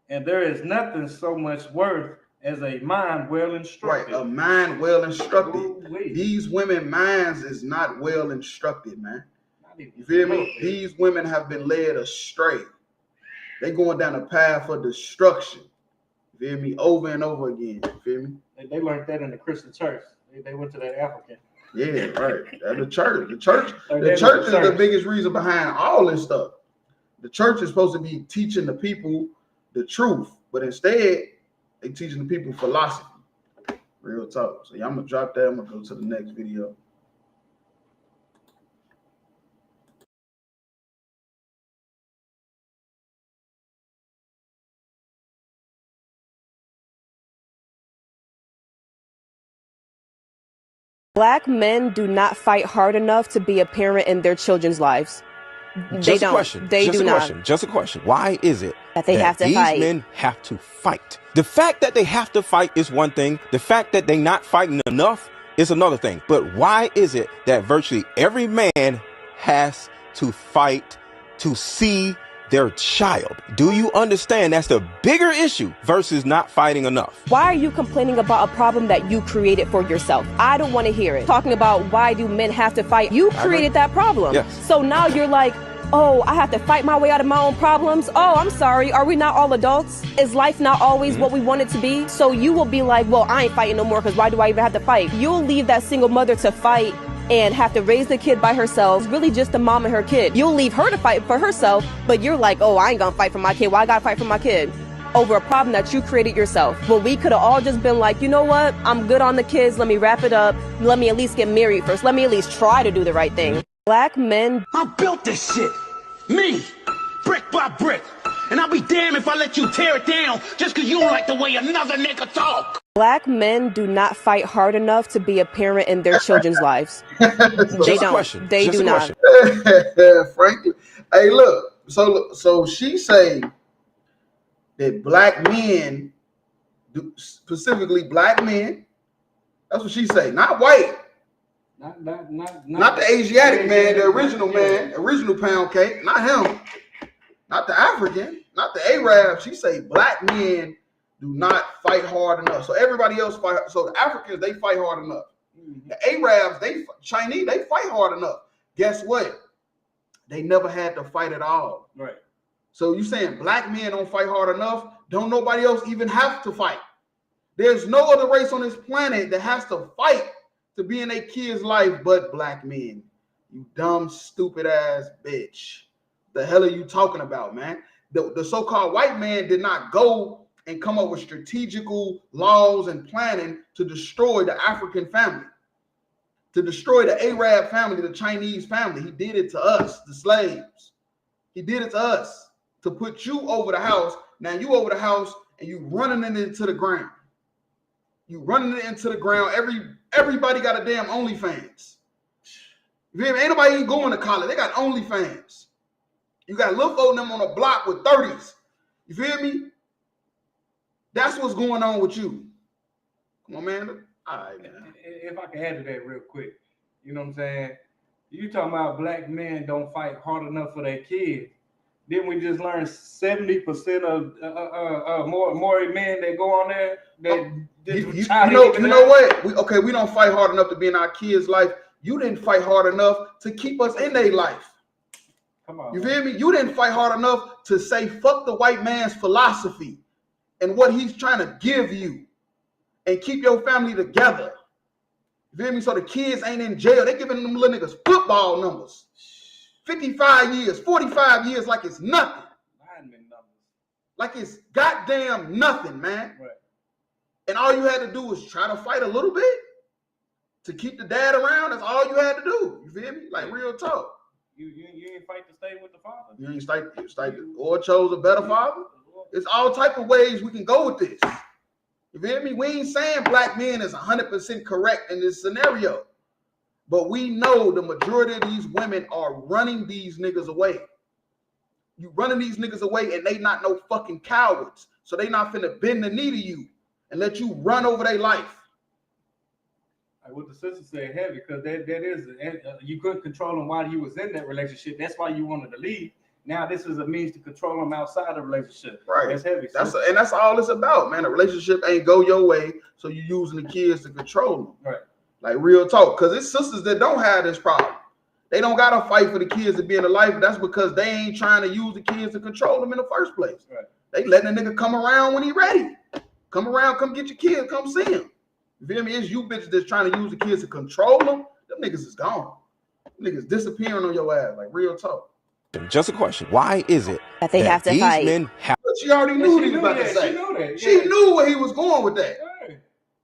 F: And there is nothing so much worth as a mind well instructed.
E: Right, a mind well instructed. These women minds is not well instructed, man. You feel me? These women have been led astray. They going down a path of destruction. You feel me? Over and over again. You feel me?
F: They learned that in the Christian church. They went to that African.
E: Yeah, right. The church is the biggest reason behind all this stuff. The church is supposed to be teaching the people the truth, but instead they teaching the people philosophy. Real talk. So yeah, I'm gonna drop that. I'm gonna go to the next video.
P: Black men do not fight hard enough to be a parent in their children's lives. They don't. They do not.
Q: Just a question. Why is it
P: that they have to fight?
Q: These men have to fight. The fact that they have to fight is one thing. The fact that they're not fighting enough is another thing. But why is it that virtually every man has to fight to see their child? Do you understand that's the bigger issue versus not fighting enough?
P: Why are you complaining about a problem that you created for yourself? I don't want to hear it. Talking about why do men have to fight? You created that problem.
Q: Yes.
P: So now you're like, oh, I have to fight my way out of my own problems. Oh, I'm sorry. Are we not all adults? Is life not always what we want it to be? So you will be like, well, I ain't fighting no more because why do I even have to fight? You'll leave that single mother to fight and have to raise the kid by herself. It's really just the mom and her kid. You'll leave her to fight for herself, but you're like, oh, I ain't gonna fight for my kid. Why I gotta fight for my kid? Over a problem that you created yourself. Well, we could have all just been like, you know what? I'm good on the kids. Let me wrap it up. Let me at least get married first. Let me at least try to do the right thing. Black men.
G: I built this shit. Me. Brick by brick. And I'll be damned if I let you tear it down just because you don't like the way another nigga talk.
P: Black men do not fight hard enough to be a parent in their children's lives. They don't. They do not.
E: Frankly, hey, look. So she say that black men, specifically black men, that's what she say. Not white. Not the Asiatic man, the original man, original pound cake. Not him. Not the African, not the Arab. She say black men do not fight hard enough. So everybody else fight. So the Africans, they fight hard enough. The Arabs, Chinese, they fight hard enough. Guess what? They never had to fight at all.
F: Right.
E: So you saying black men don't fight hard enough? Don't nobody else even have to fight? There's no other race on this planet that has to fight to be in a kid's life but black men. You dumb, stupid ass bitch. The hell are you talking about, man? The so-called white man did not go and come up with strategical laws and planning to destroy the African family, to destroy the Arab family, the Chinese family. He did it to us, the slaves. He did it to us to put you over the house. Now you over the house and you running it into the ground. You running it into the ground. Everybody got a damn OnlyFans. You feel me? Ain't nobody even going to college. They got OnlyFans. You got Lil Fo and them on a block with 30s. You feel me? That's what's going on with you. Come on, man. All right, man.
F: If I can add to that real quick, you know what I'm saying? You talking about black men don't fight hard enough for their kids. Didn't we just learn 70% of more men that go on there?
E: You know what? We don't fight hard enough to be in our kids' life. You didn't fight hard enough to keep us in their life.
F: Come on,
E: you feel me? You didn't fight hard enough to say fuck the white man's philosophy and what he's trying to give you and keep your family together. You feel me? So the kids ain't in jail. They giving them little niggas football numbers. 55 years, 45 years like it's nothing. Like it's goddamn nothing, man.
F: Right.
E: And all you had to do was try to fight a little bit to keep the dad around. That's all you had to do. You feel me? Like real talk.
F: You ain't fight to stay with the father.
E: You ain't fight or chose a better father. It's all type of ways we can go with this. You feel me? We ain't saying black men is 100% correct in this scenario, but we know the majority of these women are running these niggas away. You running these niggas away, and they not no fucking cowards, so they not finna bend the knee to you and let you run over their life.
F: Like what the sister said, heavy, because that is you couldn't control him while you was in that relationship. That's why you wanted to leave. Now this is a means to control him outside the relationship.
E: Right.
F: That's heavy.
E: And that's all it's about, man. A relationship ain't go your way, so you're using the kids to control them.
F: Right.
E: Like real talk, because it's sisters that don't have this problem. They don't gotta fight for the kids to be in the life. That's because they ain't trying to use the kids to control them in the first place.
F: Right.
E: They letting a nigga come around when he ready. Come around, come get your kids, come see him. You feel me? It's you bitches that's trying to use the kids to control them. Them niggas is gone. Them niggas disappearing on your ass, like real talk.
Q: Just a question. Why is it
P: that they have to
Q: these
P: fight?
Q: Men have
E: But she already knew what he was about to say.
F: She knew that.
E: She knew where he was going with that.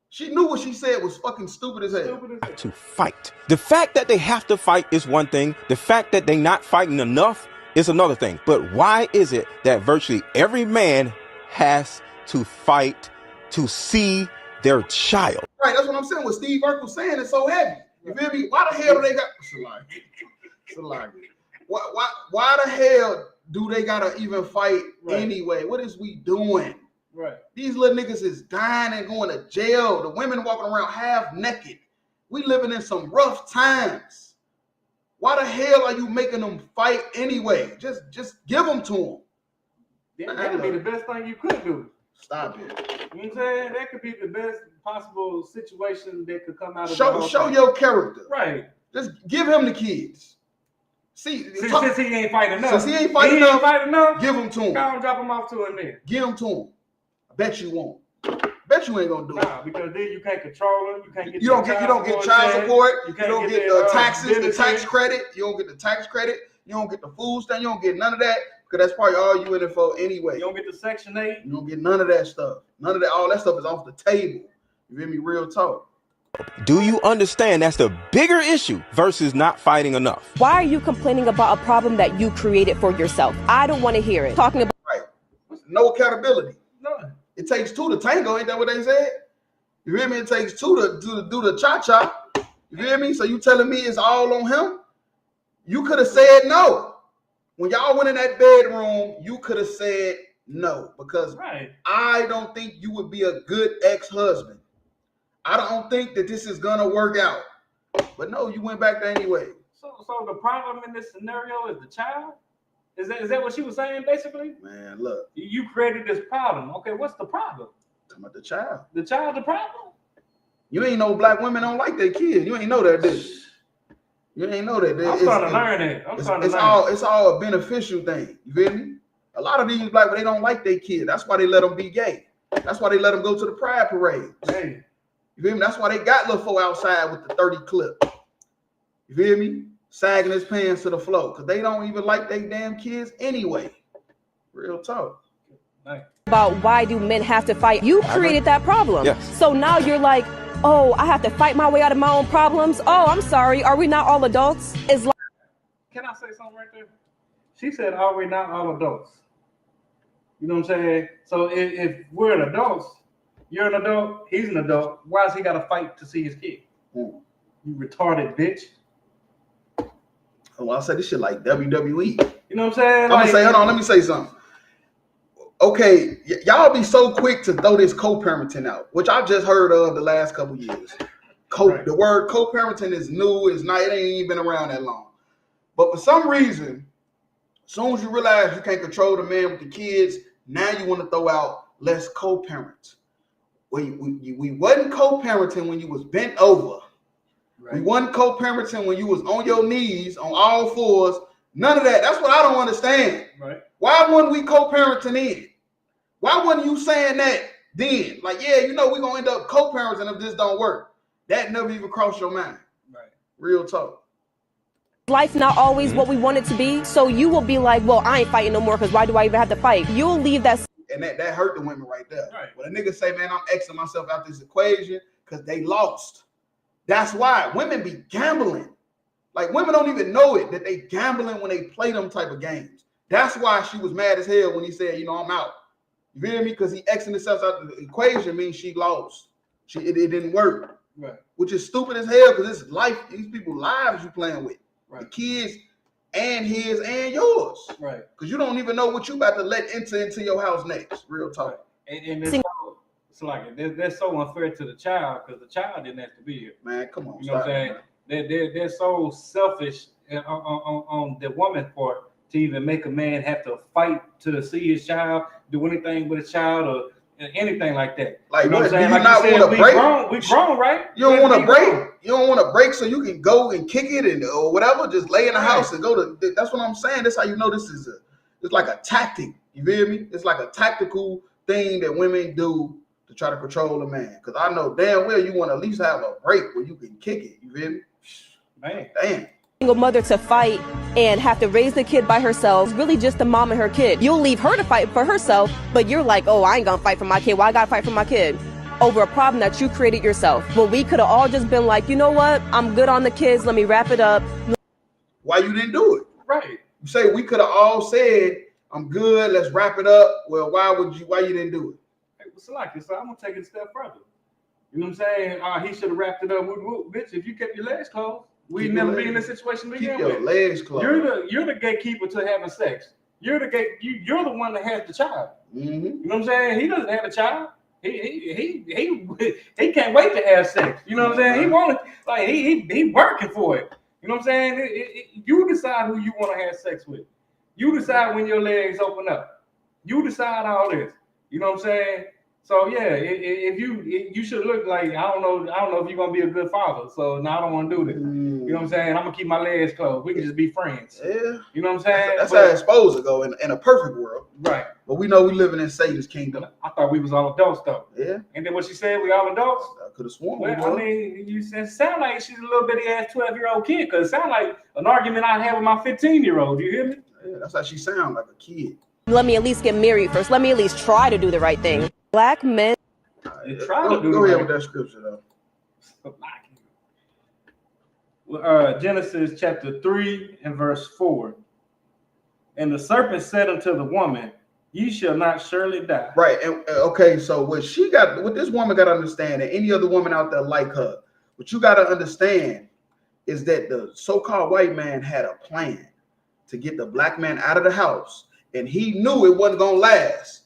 E: She knew what she said was fucking stupid as hell.
Q: to fight. The fact that they have to fight is one thing. The fact that they're not fighting enough is another thing. But why is it that virtually every man has to fight to see their child?
E: Right, that's what I'm saying. What Steve Urkel was saying is so heavy. You feel me? Why the hell do they got why the hell do they gotta even fight anyway? What is we doing?
F: Right.
E: These little niggas is dying and going to jail. The women walking around half naked. We living in some rough times. Why the hell are you making them fight anyway? Just give them to them.
F: That could be the best thing you could do.
E: Stop it.
F: You know what I'm saying? That could be the best possible situation that could come out of
E: show your character.
F: Right.
E: Just give him the kids.
F: Since he ain't fighting enough.
E: Since he ain't fighting enough, give him to him.
F: Go and drop him off to him then.
E: Give him to him. I bet you won't. Bet you ain't gonna do it.
F: Nah, because then you can't control him. You can't get.
E: You don't get child support. You don't get the taxes,
F: benefits.
E: the tax credit. You don't get the tax credit. You don't get the food stamp. You don't get none of that because that's probably all you in it for anyway.
F: You don't get the Section 8.
E: You don't get none of that stuff. None of that. All that stuff is off the table. You feel me? Real talk.
Q: Do you understand that's the bigger issue versus not fighting enough?
P: Why are you complaining about a problem that you created for yourself? I don't want to hear it. Talking about
E: No accountability.
F: None.
E: It takes two to tango, ain't that what they said? You hear me? It takes two to do the cha-cha. You hear me? So you telling me it's all on him? You could have said no. When y'all went in that bedroom, you could have said no because I don't think you would be a good ex-husband. I don't think that this is gonna work out. But no, you went back there anyway.
F: So the problem in this scenario is the child? Is that what she was saying basically?
E: Man, look.
F: You created this problem. Okay, what's the problem?
E: Talking about the child.
F: The child the problem?
E: You ain't know black women don't like their kids. You ain't know that, did you? You ain't know that.
F: I'm starting to learn it.
E: It's all a beneficial thing. You feel me? A lot of these black women, they don't like their kids. That's why they let them be gay. That's why they let them go to the pride parade.
F: Hey.
E: You feel me? That's why they got Lil Fo outside with the 30 clip. You feel me? Sagging his pants to the floor because they don't even like their damn kids anyway. Real talk.
P: about why do men have to fight. You created that problem.
Q: Yes.
P: So now you're like, oh, I have to fight my way out of my own problems. Oh, I'm sorry. Are we not all adults? It's like.
F: Can I say something right there? She said, are we not all adults? You know what I'm saying? So if we're adults, you're an adult, he's an adult, why does he got to fight to see his kid? You retarded bitch.
E: Oh, I said this shit like WWE.
F: You know what I'm saying?
E: I'm gonna say, hold on, let me say something. Okay, y'all be so quick to throw this co-parenting out, which I just heard of the last couple years. The word co-parenting is new, it ain't even been around that long. But for some reason, as soon as you realize you can't control the man with the kids, now you want to throw out let's co-parent. We wasn't co-parenting when you was bent over. Right. We wasn't co-parenting when you was on your knees, on all fours. None of that. That's what I don't understand.
F: Right.
E: Why wasn't we co-parenting then? Why wasn't you saying that then? Like, yeah, you know, we're going to end up co-parenting if this don't work. That never even crossed your mind.
F: Right.
E: Real talk.
P: Life not always what we want it to be. So you will be like, well, I ain't fighting no more because why do I even have to fight? You'll leave that.
E: And that hurt the women right there.
F: Right.
E: When a nigga say, man, I'm Xing myself out this equation because they lost. That's why women be gambling. Like, women don't even know it, that they gambling when they play them type of games. That's why she was mad as hell when he said, you know, I'm out. You feel me? Because he Xing himself out the equation means she lost. It didn't work.
F: Right.
E: Which is stupid as hell because it's life, these people's lives you playing with. Right. The kids and his and yours. Right. Because you don't even know what you about to let enter into your house next. Real talk.
F: Right. And it's like they're so unfair to the child because the child didn't have to be here.
E: Man, come on.
F: You know what I'm saying? They're so selfish on the woman's part to even make a man have to fight to see his child, do anything with his child, or anything like that.
E: Like,
F: you know
E: what?
F: what I'm saying?
E: Do you
F: like
E: not
F: you said,
E: want to break?
F: We grown, right?
E: You don't want to break. You don't want to break so you can go and kick it and or whatever. Just lay in the house and go to. That's what I'm saying. That's how you know this is it's like a tactic. You feel me? It's like a tactical thing that women do to try to control a man. Because I know damn well you want to at least have a break where you can kick it. You feel me?
F: Man.
E: Damn.
P: Single mother to fight and have to raise the kid by herself is really just the mom and her kid. You'll leave her to fight for herself, but you're like, oh, I ain't gonna fight for my kid. Why I gotta fight for my kid? Over a problem that you created yourself. Well, we could have all just been like, you know what? I'm good on the kids. Let me wrap it up.
E: Why you didn't do it?
F: Right.
E: You say we could have all said, I'm good. Let's wrap it up. Well, why you didn't do it?
F: Hey, so I'm gonna take it a step further. You know what I'm saying? He should have wrapped it up. Bitch, if you kept your legs closed, we'd never be in this situation to begin with.
E: Keep your legs closed.
F: You're the gatekeeper to having sex. You're the one that has the child.
E: Mm-hmm.
F: You know what I'm saying? He doesn't have a child. He can't wait to have sex. You know what I'm saying? He wanted, like, he working for it. You know what I'm saying? You decide who you want to have sex with. You decide when your legs open up. You decide all this. You know what I'm saying? So yeah, if you should look like I don't know if you're gonna be a good father. So now I don't want to do this. You know what I'm saying? I'm gonna keep my legs closed. We can just be friends.
E: Yeah.
F: You know what I'm saying?
E: That's how it's supposed to go in a perfect world.
F: Right.
E: But we know we living in Satan's kingdom.
F: I thought we was all adults though.
E: Yeah.
F: And then what she said, we all adults?
E: I could have sworn
F: well,
E: we
F: I
E: were.
F: mean, you sound like she's a little bitty ass 12-year-old kid, because it sounds like an argument I'd have with my 15-year-old. Do you hear me?
E: Yeah, that's how she sound, like a kid.
P: Let me at least get married first. Let me at least try to do the right thing. Black men.
E: Go ahead with that scripture
F: though. Genesis chapter 3 and verse 4. And the serpent said unto the woman, ye shall not surely die.
E: Right. And okay, so what this woman got to understand, and any other woman out there like her, what you got to understand is that the so-called white man had a plan to get the black man out of the house, and he knew it wasn't gonna last.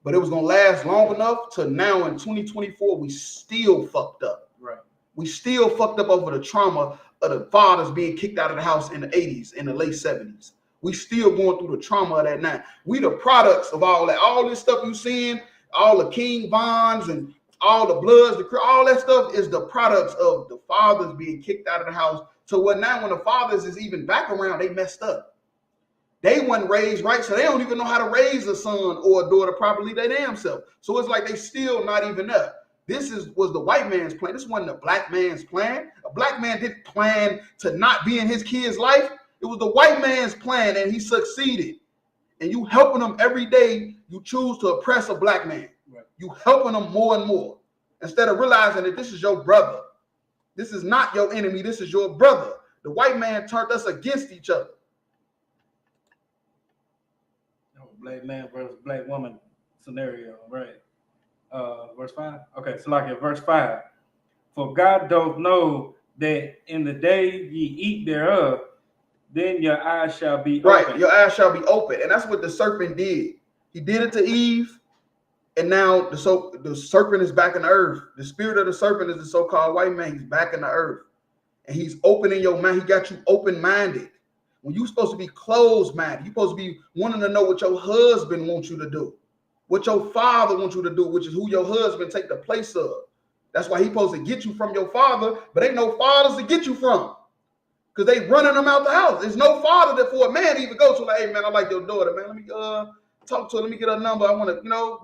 E: But it was gonna last long enough to now in 2024, we still fucked up.
F: Right.
E: We still fucked up over the trauma of the fathers being kicked out of the house in the 80s, in the late 70s. We still going through the trauma of that now. We the products of all that. All this stuff you seeing, all the King Bonds and all the Bloods, all that stuff is the products of the fathers being kicked out of the house. So when the fathers is even back around, they messed up. They weren't raised right, so they don't even know how to raise a son or a daughter properly they damn self. So it's like they still not even up. This was the white man's plan. This wasn't the black man's plan. A black man didn't plan to not be in his kid's life. It was the white man's plan, and he succeeded. And you helping them every day, you choose to oppress a black man. Right. You helping them more and more instead of realizing that this is your brother. This is not your enemy. This is your brother. The white man turned us against each other.
F: Black man versus black woman scenario, right? Verse 5. Okay, so like in verse 5. For God doth know that in the day ye eat thereof, then your eyes shall be open.
E: Right, your eyes shall be open. And that's what the serpent did. He did it to Eve, and now the serpent is back in the earth. The spirit of the serpent is the so-called white man. He's back in the earth. And he's opening your mind. He got you open-minded. When you're supposed to be closed-minded, you're supposed to be wanting to know what your husband wants you to do, what your father wants you to do, which is who your husband take the place of. That's why he's supposed to get you from your father, but ain't no fathers to get you from, because they running them out the house. There's no father that for a man to even go to, like, hey man, I like your daughter, man. Let me talk to her. Let me get her number. I want to,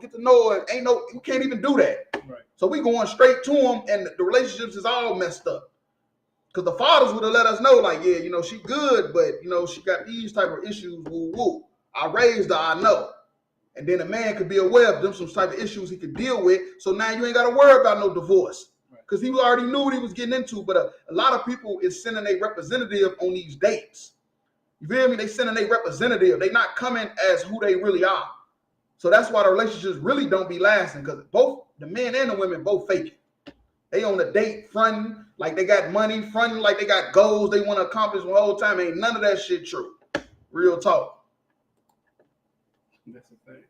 E: get to know her. You can't even do that.
F: Right. So
E: we going straight to them, and the relationships is all messed up. Because the fathers would have let us know, like, yeah, she good, but, she got these type of issues, woo, woo. I raised her, I know. And then a man could be aware of them, some type of issues he could deal with. So now you ain't got to worry about no divorce. Because he already knew what he was getting into. But a lot of people is sending a representative on these dates. You feel me? They sending a representative. They not coming as who they really are. So that's why the relationships really don't be lasting, because both the men and the women both fake it. They on a date fronting like they got money, fronting like they got goals they want to accomplish the whole time. Ain't none of that shit true. Real talk.
F: That's a fact.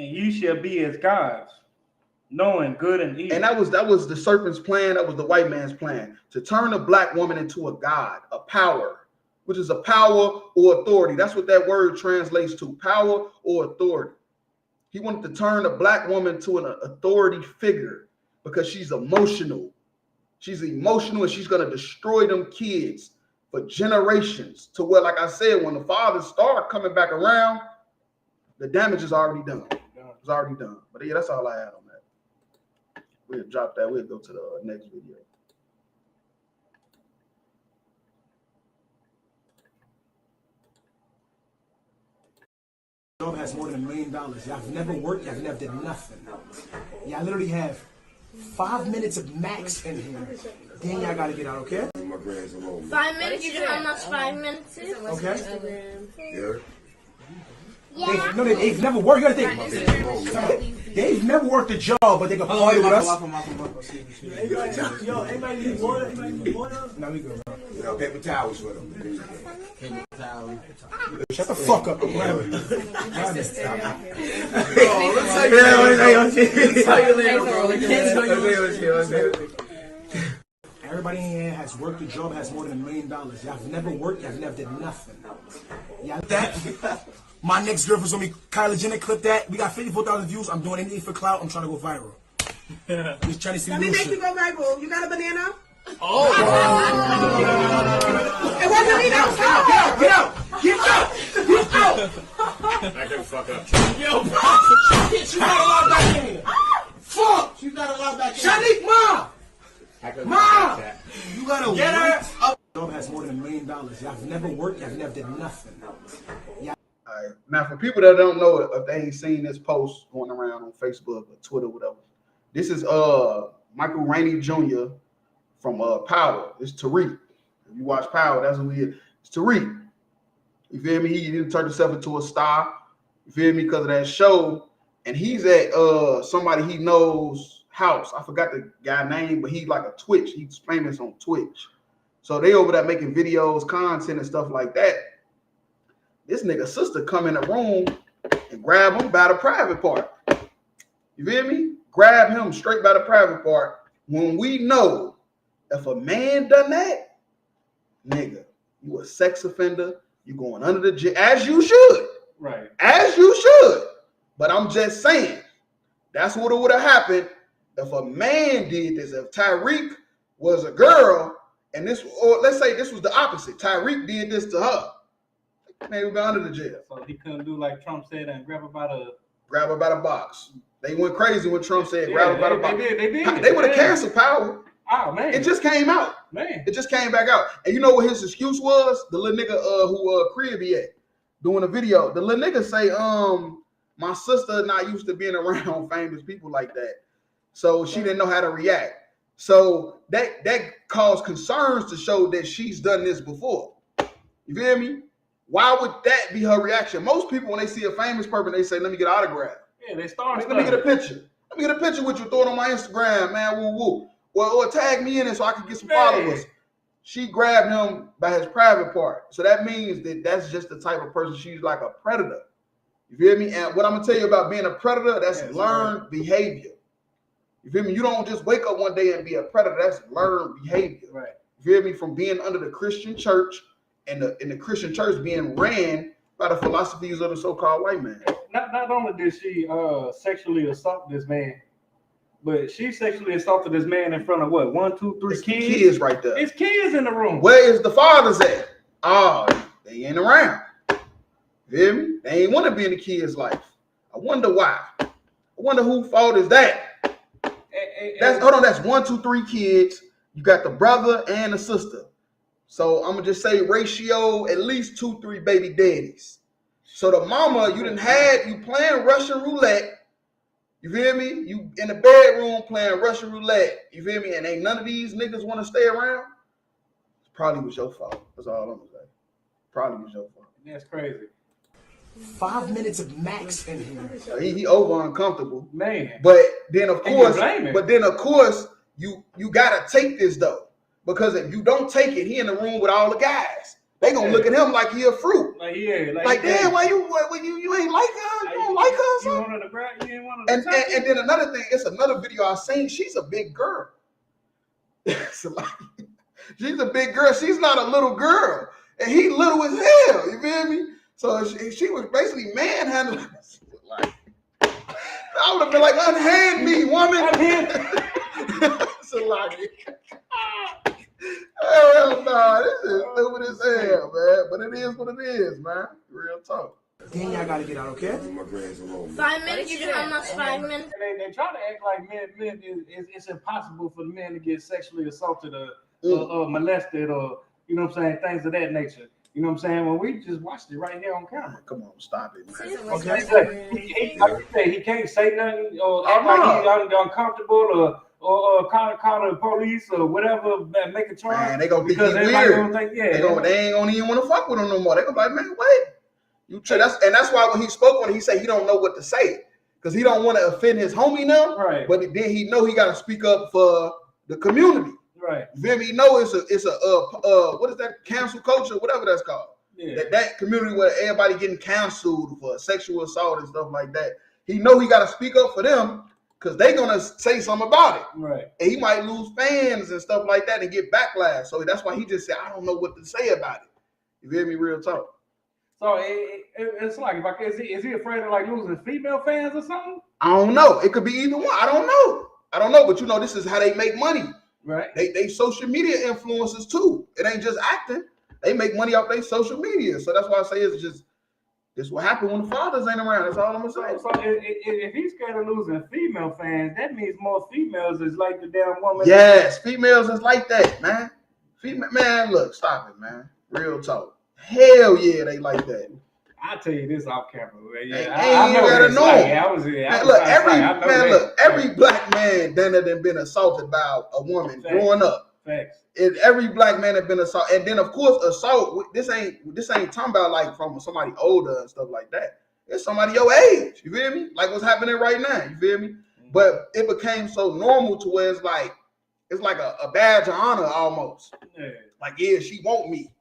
F: And ye shall be as gods, knowing good and evil.
E: And that was the serpent's plan. That was the white man's plan, to turn a black woman into a god, a power, which is a power or authority. That's what that word translates to, power or authority. He wanted to turn a black woman to an authority figure because she's emotional. She's emotional and she's going to destroy them kids for generations, to where, like I said, when the fathers start coming back around, the damage is already done. It's already done. But yeah, that's all I had on that. We'll drop that. We'll go to the next video.
R: Job has more than $1 million. Y'all never worked, y'all never did nothing. Y'all literally have 5 minutes of max in here. Then y'all gotta get out, okay?
S: 5 minutes? You know how much 5 minutes is?
R: Okay. Yeah. They've never worked. You gotta think about it. They've never worked a job, but they can play with us.
S: Yo, anybody need water? Anybody need water?
R: Now we go, bro.
T: You know, paper towels for them.
R: Paper towels. Shut the fuck up. Everybody in here has worked a job, has more than $1 million. Y'all never worked, y'all never did nothing. Y'all that. My next girlfriend's gonna be Kylie Jenner. Clip that. We got 54,000 views. I'm doing anything for clout. I'm trying to go viral. Just trying to see.
U: Let me make you go viral. You got a banana?
R: Oh!
U: It wasn't me. That was
R: Get out!
T: Back the fuck up.
R: Yo, bro! She's not allowed back in here. Fuck! She's not allowed back in here. Shanique, Mom! You gotta get her up. Job has more than $1 million. Y'all never worked. Y'all never did nothing.
E: All right. Now, for people that don't know it, if they ain't seen this post going around on Facebook or Twitter, whatever, this is Michael Rainey Jr. from Power. It's Tariq. If you watch Power, that's who he is. It's Tariq. You feel me? He didn't turn himself into a star. You feel me? Because of that show. And he's at somebody he knows house. I forgot the guy name, but he's like a Twitch. He's famous on Twitch. So they over there making videos, content, and stuff like that. This nigga's sister come in the room and grab him by the private part. You feel me? Grab him straight by the private part. When we know if a man done that, nigga, you a sex offender. You going under the jail, as you should.
F: Right.
E: As you should. But I'm just saying, that's what would have happened if a man did this. If Tyreek was a girl, and this, or let's say this was the opposite. Tyreek did this to her. Man, we be under the jail.
F: So he couldn't do like Trump said and grab her by
E: the box. They went crazy when Trump said grab her by the box.
F: They did.
E: They would have canceled Power.
F: Oh man.
E: It just came out.
F: Man.
E: It just came back out. And you know what his excuse was? The little nigga who crib he at doing a video. The little nigga say, my sister not used to being around famous people like that. So she didn't know how to react. So that caused concerns to show that she's done this before. You feel me? Why would that be her reaction? Most people, when they see a famous person, they say, let me get an autograph.
F: Yeah, they start.
E: Let me get a picture. Let me get a picture with you. Throw it on my Instagram, man. Woo woo. Or tag me in it so I can get some followers. She grabbed him by his private part. So that means that that's just the type of person. She's like a predator. You feel me? And what I'm going to tell you about being a predator, that's learned behavior. You feel me? You don't just wake up one day and be a predator. That's learned behavior.
F: Right.
E: You feel me? From being under the Christian church and the Christian church being ran by the philosophies of the so-called white man.
F: Not only did she sexually assault this man, but she sexually assaulted this man in front of what? 1, 2, 3
E: It's
F: kids?
E: Kids right there.
F: It's kids in the room.
E: Where is the fathers at? Oh, they ain't around. You feel me? They ain't want to be in the kid's life. I wonder why. I wonder who fault is that. That's 1, 2, 3 kids. You got the brother and the sister. So I'm gonna just say ratio at least 2, 3 baby daddies. So the mama you playing Russian roulette. You feel me? You in the bedroom playing Russian roulette. You feel me? And ain't none of these niggas want to stay around. It probably was your fault. That's all I'm gonna say. Probably was your fault.
F: That's crazy.
R: 5 minutes of max in here.
E: He over uncomfortable,
F: man.
E: But then of course, you gotta take this though, because if you don't take it, he in the room with all the guys. they gonna look at him like he a fruit.
F: Like
E: damn, why you ain't like her? You don't like her or something?
F: You want her to grab? You ain't want her to
E: And then another thing, it's another video I seen. She's a big girl. So like, she's a big girl. She's not a little girl, and he little as hell. You feel me? So she was basically manhandling. Like, I would have been like, unhand me, woman. So like, hell no, this is stupid as hell, man. But it is what it is, man. Real talk.
R: Then y'all gotta get out, okay?
S: 5 minutes. How much? 5 minutes.
F: And they try to act like men it's impossible for the men to get sexually assaulted or molested or you know what I'm saying, things of that nature. You know what I'm saying? When we just watched it right here on camera.
E: Come on, stop it, man.
F: Okay. Like you say, he can't say nothing or act like he's uncomfortable or call the police or whatever, make a charge.
E: Man, they gonna think he's weird. They ain't gonna even want to fuck with him no more. They gonna be like, man, wait. That's why when he spoke on it, he said he don't know what to say because he don't want to offend his homie now. Right. But then he know he got to speak up for the community. Right. You feel me? He know it's a what is that, cancel culture, whatever that's called. Yeah. That community where everybody getting canceled for sexual assault and stuff like that. He know he got to speak up for them because they gonna say something about it. Right. And he might lose fans and stuff like that and get backlash. So that's why he just said, I don't know what to say about it. You feel me? Real talk.
F: So it's like, is he afraid of like losing female fans or something?
E: I don't know. It could be either one. I don't know. But you know, this is how they make money. Right. They social media influencers too. It ain't just acting. They make money off their social media. So that's why I say it's just this what happened when the fathers ain't around. That's all I'm gonna say.
F: So if he's scared of losing female fans, that means more females is like the damn woman.
E: Yes, females is like that, man. Man, look, stop it, man. Real talk. Hell yeah, they like that.
F: I'll tell you this off camera. Yeah,
E: I know gotta know. Every black man done been assaulted by a woman growing up. Facts. Every black man has been assaulted, and then of course assault. This ain't talking about like from somebody older and stuff like that. It's somebody your age. You feel me? Like what's happening right now. You feel me? Mm-hmm. But it became so normal to where it's like a badge of honor almost. Yeah. Like she want me.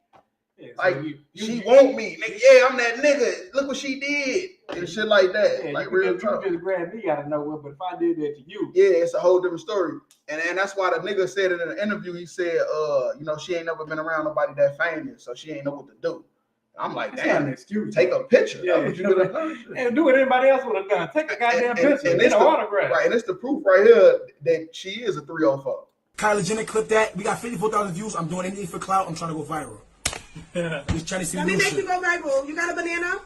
E: Yeah, so like she want me, nigga. Yeah, I'm that nigga. Look what she did and shit like that.
F: Yeah,
E: like
F: real talk. You just grabbed me out of nowhere, but if I did that to you,
E: yeah, it's a whole different story. And that's why the nigga said it in an interview. He said, you know, she ain't never been around nobody that famous, so she ain't know what to do. I'm like, that's damn, excuse. Take a picture. Yeah, what you could have done.
F: And do what anybody else would have done. Take a goddamn picture and get an autograph.
E: Right, and it's the proof right here that she is a 304.
R: Kylie Jenner clip that. We got 54,000 views. I'm doing anything for clout. I'm trying to go viral. Just trying to see.
U: Let me make you go viral. You got a banana?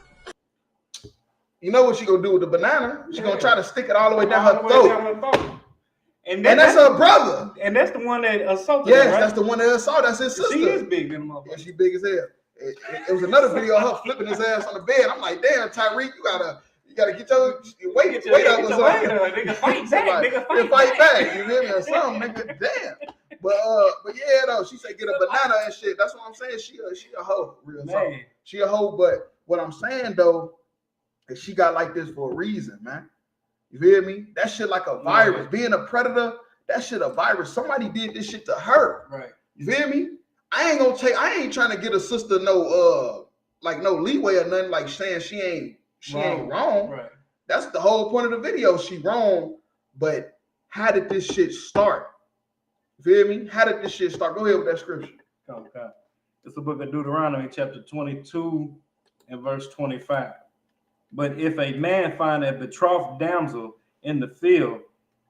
E: You know what she gonna do with the banana? She gonna try to stick it all the way down her throat. And that's her brother.
F: And that's the one that assaulted
E: her, right?
F: Yes,
E: that's the one that assaulted. That's his sister.
F: She is big than motherfucker.
E: Yeah, she big as hell. It was another video of her flipping his ass on the bed. I'm like, damn, Tyreek, you gotta get your weight up or something.
F: Nigga, fight back.
E: Nigga, fight back. You hear me or something, nigga? Damn. But yeah, though, she said get a banana and shit. That's what I'm saying. She a hoe, real talk. She a hoe. But what I'm saying though, is she got like this for a reason, man. You feel me? That shit like a virus. Being a predator, that shit a virus. Somebody did this shit to her. Right. You feel me? I ain't trying to get a sister no leeway or nothing, like saying she ain't wrong. Right. That's the whole point of the video. She wrong, but how did this shit start? You feel me? How did this shit start? Go ahead with that scripture.
F: Okay. It's the book of Deuteronomy, chapter 22 and verse 25. But if a man find a betrothed damsel in the field,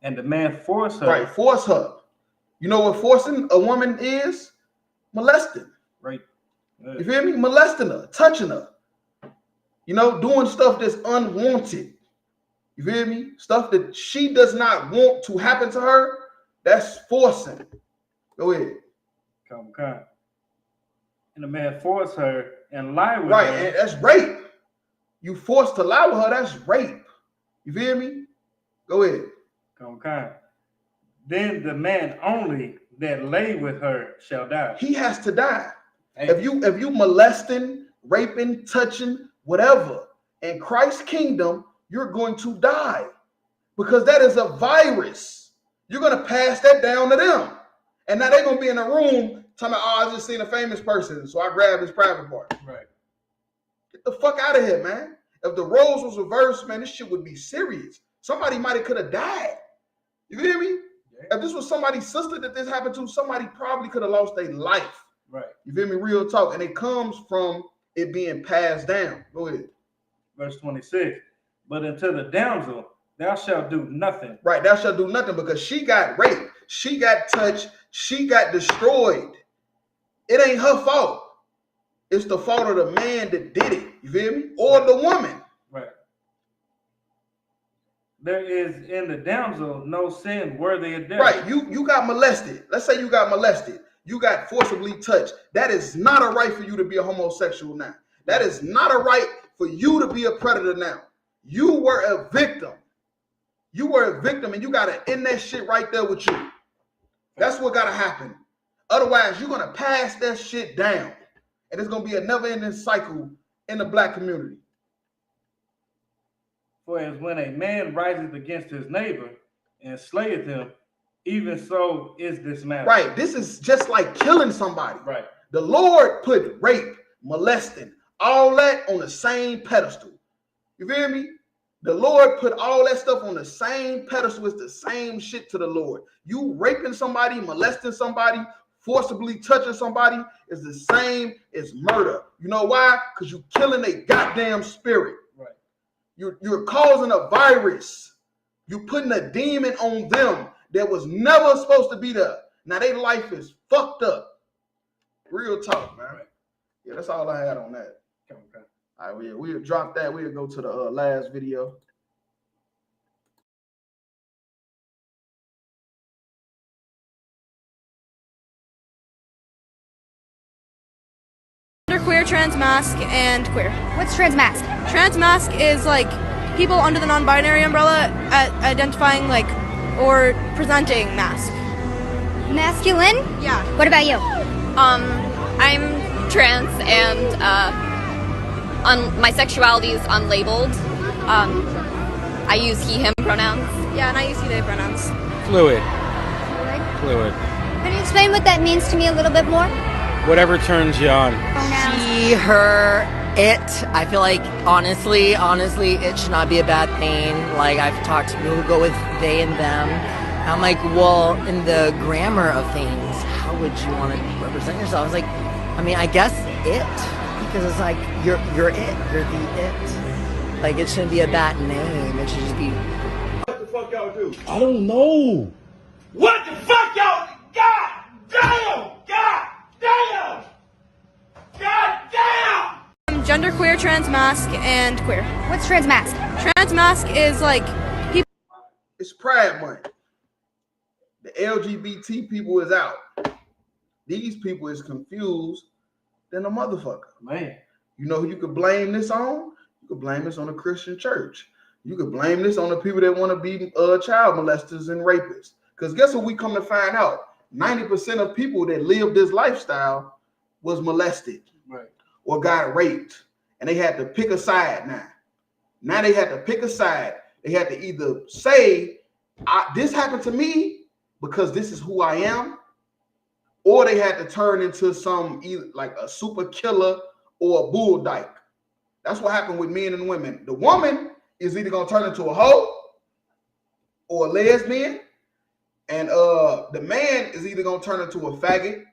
F: and the man force her.
E: Right, force her. You know what forcing a woman is? Molesting.
F: Right.
E: You feel me? Molesting her, touching her. You know, doing stuff that's unwanted. You feel me? Stuff that she does not want to happen to her. That's forcing. Go ahead.
F: Okay. And the man force her and lie with her.
E: Right, and that's rape. You forced to lie with her, that's rape. You feel me? Go ahead.
F: Okay. Then the man only that lay with her shall die.
E: He has to die. Hey. If you molesting, raping, touching, whatever, in Christ's kingdom, you're going to die. Because that is a virus. You're going to pass that down to them. And now they're going to be in a room Talking about, oh, I just seen a famous person, so I grabbed his private part.
F: Right.
E: Get the fuck out of here, man. If the roles was reversed, man, this shit would be serious. Somebody might have could have died. You feel me? Yeah. If this was somebody's sister that this happened to, somebody probably could have lost their life.
F: Right.
E: You feel me? Real talk. And it comes from it being passed down. Go ahead.
F: Verse 26. But unto the damsel, thou shalt do nothing.
E: Right, thou shalt do nothing, because she got raped, she got touched, she got destroyed. It ain't her fault. It's the fault of the man that did it. You feel me? Or the woman.
F: Right. There is in the damsel no sin worthy of death.
E: Right. You got molested. Let's say you got molested. You got forcibly touched. That is not a right for you to be a homosexual now. That is not a right for you to be a predator now. You were a victim. You were a victim, and you got to end that shit right there with you. That's what got to happen. Otherwise, you're going to pass that shit down. And it's going to be a never-ending cycle in the black community.
F: For as when a man riseth against his neighbor and slayeth him, even so is this matter.
E: Right. This is just like killing somebody.
F: Right.
E: The Lord put rape, molesting, all that on the same pedestal. You feel me? The Lord put all that stuff on the same pedestal. It's the same shit to the Lord. You raping somebody, molesting somebody, forcibly touching somebody is the same as murder. You know why? Because you're killing a goddamn spirit.
F: Right.
E: You're causing a virus. You're putting a demon on them that was never supposed to be there. Now their life is fucked up. Real talk, man. Right. Yeah, that's all I had on that.
F: Okay.
E: All right, we'll drop that. We'll go to the last video.
C: Queer, trans, mask, and queer.
V: What's trans mask?
C: Trans mask is like people under the non-binary umbrella identifying like or presenting mask.
V: Masculine?
C: Yeah.
V: What about you?
W: I'm trans and my sexuality is unlabeled. I use he, him pronouns.
C: Yeah, and I use he, they pronouns.
X: Fluid.
V: Fluid. Can you explain what that means to me a little bit more?
X: Whatever turns you on.
Y: She, her, it. I feel like honestly, it should not be a bad thing. Like I've talked to people who go with they and them. I'm like, well, in the grammar of things, how would you want to represent yourself? It's like, I mean, I guess it, because it's like you're it, you're the it. Like it shouldn't be a bad name. It should just be.
A: What the fuck y'all do?
G: I don't know.
A: What the fuck y'all? God damn! God damn! God damn!
C: I'm genderqueer, trans, mask, and queer.
V: What's trans mask?
C: Trans mask is like people.
E: It's Pride Month. The LGBT people is out. These people is confused than a motherfucker.
F: Man.
E: You know who you could blame this on? You could blame this on the Christian church. You could blame this on the people that want to be child molesters and rapists. Because guess what we come to find out? 90% of people that live this lifestyle was molested,
F: right,
E: or got raped. And they had to pick a side now. Now they had to pick a side. They had to either say, this happened to me because this is who I am, or they had to turn into some either like a super killer or a bull dyke. That's what happened with men and women. The woman is either gonna turn into a hoe or a lesbian, and the man is either gonna turn into a faggot,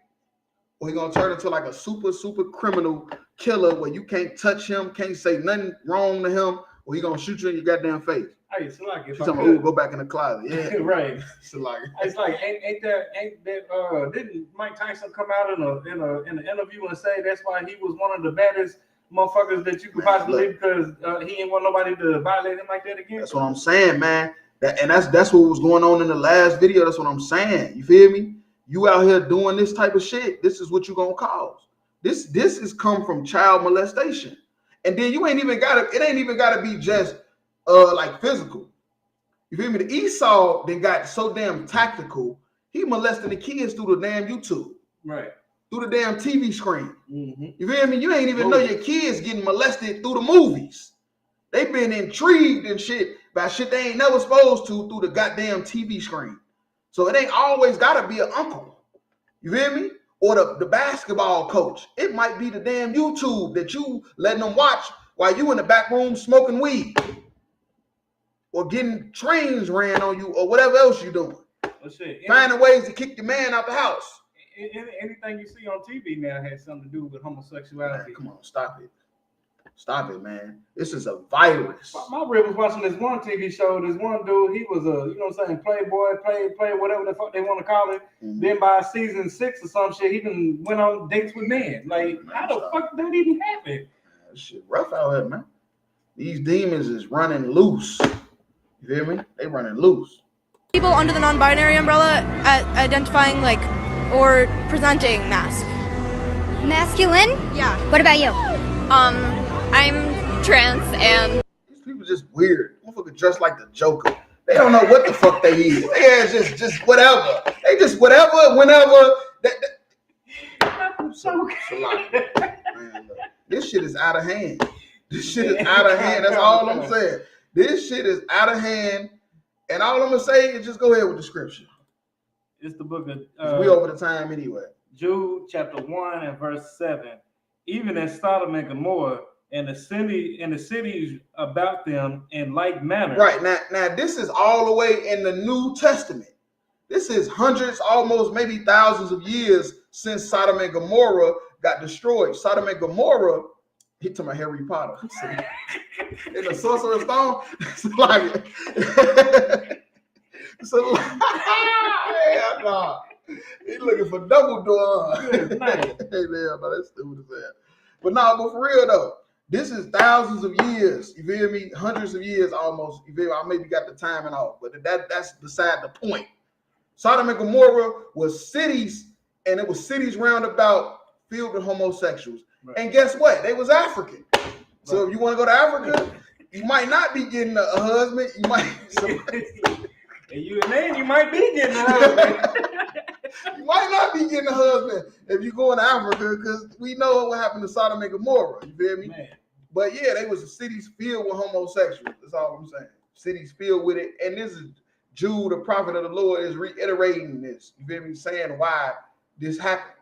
E: or he's gonna turn into like a super criminal killer where you can't touch him, can't say nothing wrong to him, or he gonna shoot you in your goddamn face.
F: Hey, it's like if
E: She's talking about, go back in the closet. Yeah,
F: right.
E: It's like
F: ain't that didn't Mike Tyson come out in an interview and say that's why he was one of the baddest motherfuckers that you could possibly, because he didn't want nobody to violate him like that again?
E: That's what I'm saying, man. That's what was going on in the last video. That's what I'm saying. You feel me? You out here doing this type of shit, this is what you gonna cause. This is come from child molestation. And then it ain't even gotta be just like physical. You feel me? The Esau then got so damn tactical, he molesting the kids through the damn YouTube.
F: Right.
E: Through the damn TV screen.
F: Mm-hmm.
E: You feel me? You ain't even know your kids getting molested through the movies. They been intrigued and shit by shit they ain't never supposed to through the goddamn TV screen. So it ain't always gotta be an uncle. You feel me? or the basketball coach. It might be the damn YouTube that you letting them watch while you in the back room smoking weed or getting trains ran on you or whatever else you doing.
F: Well, shit,
E: finding ways to kick your man out the house.
F: Anything you see on TV now has something to do with homosexuality.
E: Man, come on, stop it. Stop it, man. This is a virus.
F: My rib was watching this one TV show. This one dude, he was a, you know what I'm saying, playboy, play whatever the fuck they want to call it.
E: Mm-hmm.
F: Then by season 6 or some shit, he even went on dates with men. Like, how the fuck did that even happen?
E: That shit rough out here, man. These demons is running loose. You hear me? They running loose.
C: People under the non-binary umbrella identifying like or presenting masc.
V: Masculine?
C: Yeah.
V: What about you?
W: I'm trans and
E: these people just weird. Motherfuckers dressed like the Joker. They don't know what the fuck they is. They is just whatever. They just whatever, whenever. Man, look, this shit is out of hand. This shit is out of hand. That's all I'm saying. This shit is out of hand. And all I'm gonna say is just go ahead with the scripture.
F: It's the book of
E: we over the time anyway.
F: Jude chapter 1 and verse 7. Even as Sodom and Gomorrah and the cities about them in like manner.
E: Right, now this is all the way in the New Testament. This is hundreds, almost maybe thousands of years since Sodom and Gomorrah got destroyed. Sodom and Gomorrah, he took my Harry Potter. In the Sorcerer's Stone, it's like hell no. He looking for Dumbledore. Hey man, no, that's stupid as hell. But for real though, this is thousands of years. You feel me? Hundreds of years almost. You feel me? I maybe got the timing off, but that's beside the point. Sodom and Gomorrah was cities, and it was cities round about filled with homosexuals. Right. And guess what? They was African. Right. So if you want to go to Africa, you might not be getting a husband. You might.
F: And you might be getting a husband.
E: You might not be getting a husband if you go to Africa, because we know what happened to Sodom and Gomorrah. You feel me? Man. But yeah, they was cities filled with homosexuals. That's all I'm saying. Cities filled with it. And this is Jude, the prophet of the Lord, is reiterating this. You feel me? Saying why this happened.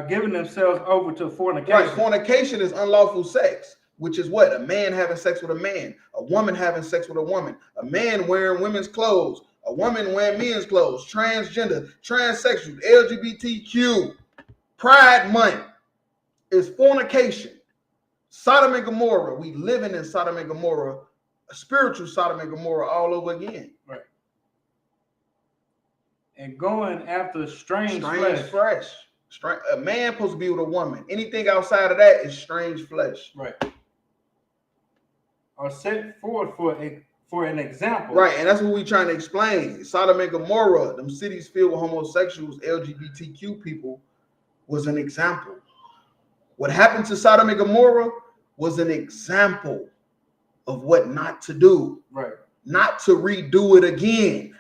F: Giving themselves over to fornication.
E: Right. Fornication is unlawful sex, which is what? A man having sex with a man, a woman having sex with a woman, a man wearing women's clothes, a woman wearing men's clothes, transgender, transsexual, LGBTQ, Pride Month is fornication. Sodom and Gomorrah, we living in Sodom and Gomorrah, a spiritual Sodom and Gomorrah all over again.
F: Right. And going after strange flesh.
E: A man supposed to be with a woman. Anything outside of that is strange flesh.
F: Right. Are set forth for an example.
E: Right, and that's what we're trying to explain. Sodom and Gomorrah, them cities filled with homosexuals, LGBTQ people, was an example. What happened to Sodom and Gomorrah was an example of what not to do.
F: Right.
E: Not to redo it again.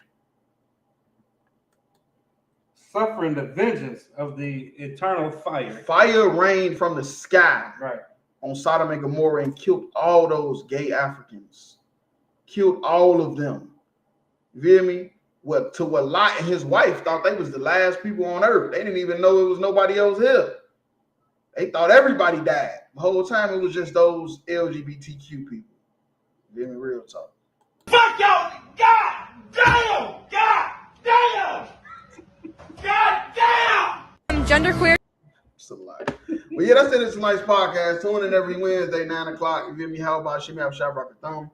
F: Suffering the vengeance of the eternal fire.
E: Fire rained from the sky.
F: Right.
E: On Sodom and Gomorrah and killed all those gay Africans. Killed all of them. You feel me? What Lot and his wife thought they was the last people on earth. They didn't even know it was nobody else here. They thought everybody died. The whole time it was just those LGBTQ people. You feel me? Real talk.
B: Fuck y'all! God damn! God damn! God damn!
C: I'm genderqueer.
E: Still alive. Well, yeah, that's it. It's a nice podcast. Tune in every Wednesday, 9 o'clock. You feel me? How about Shimmy Have Shop Rock a Thumb?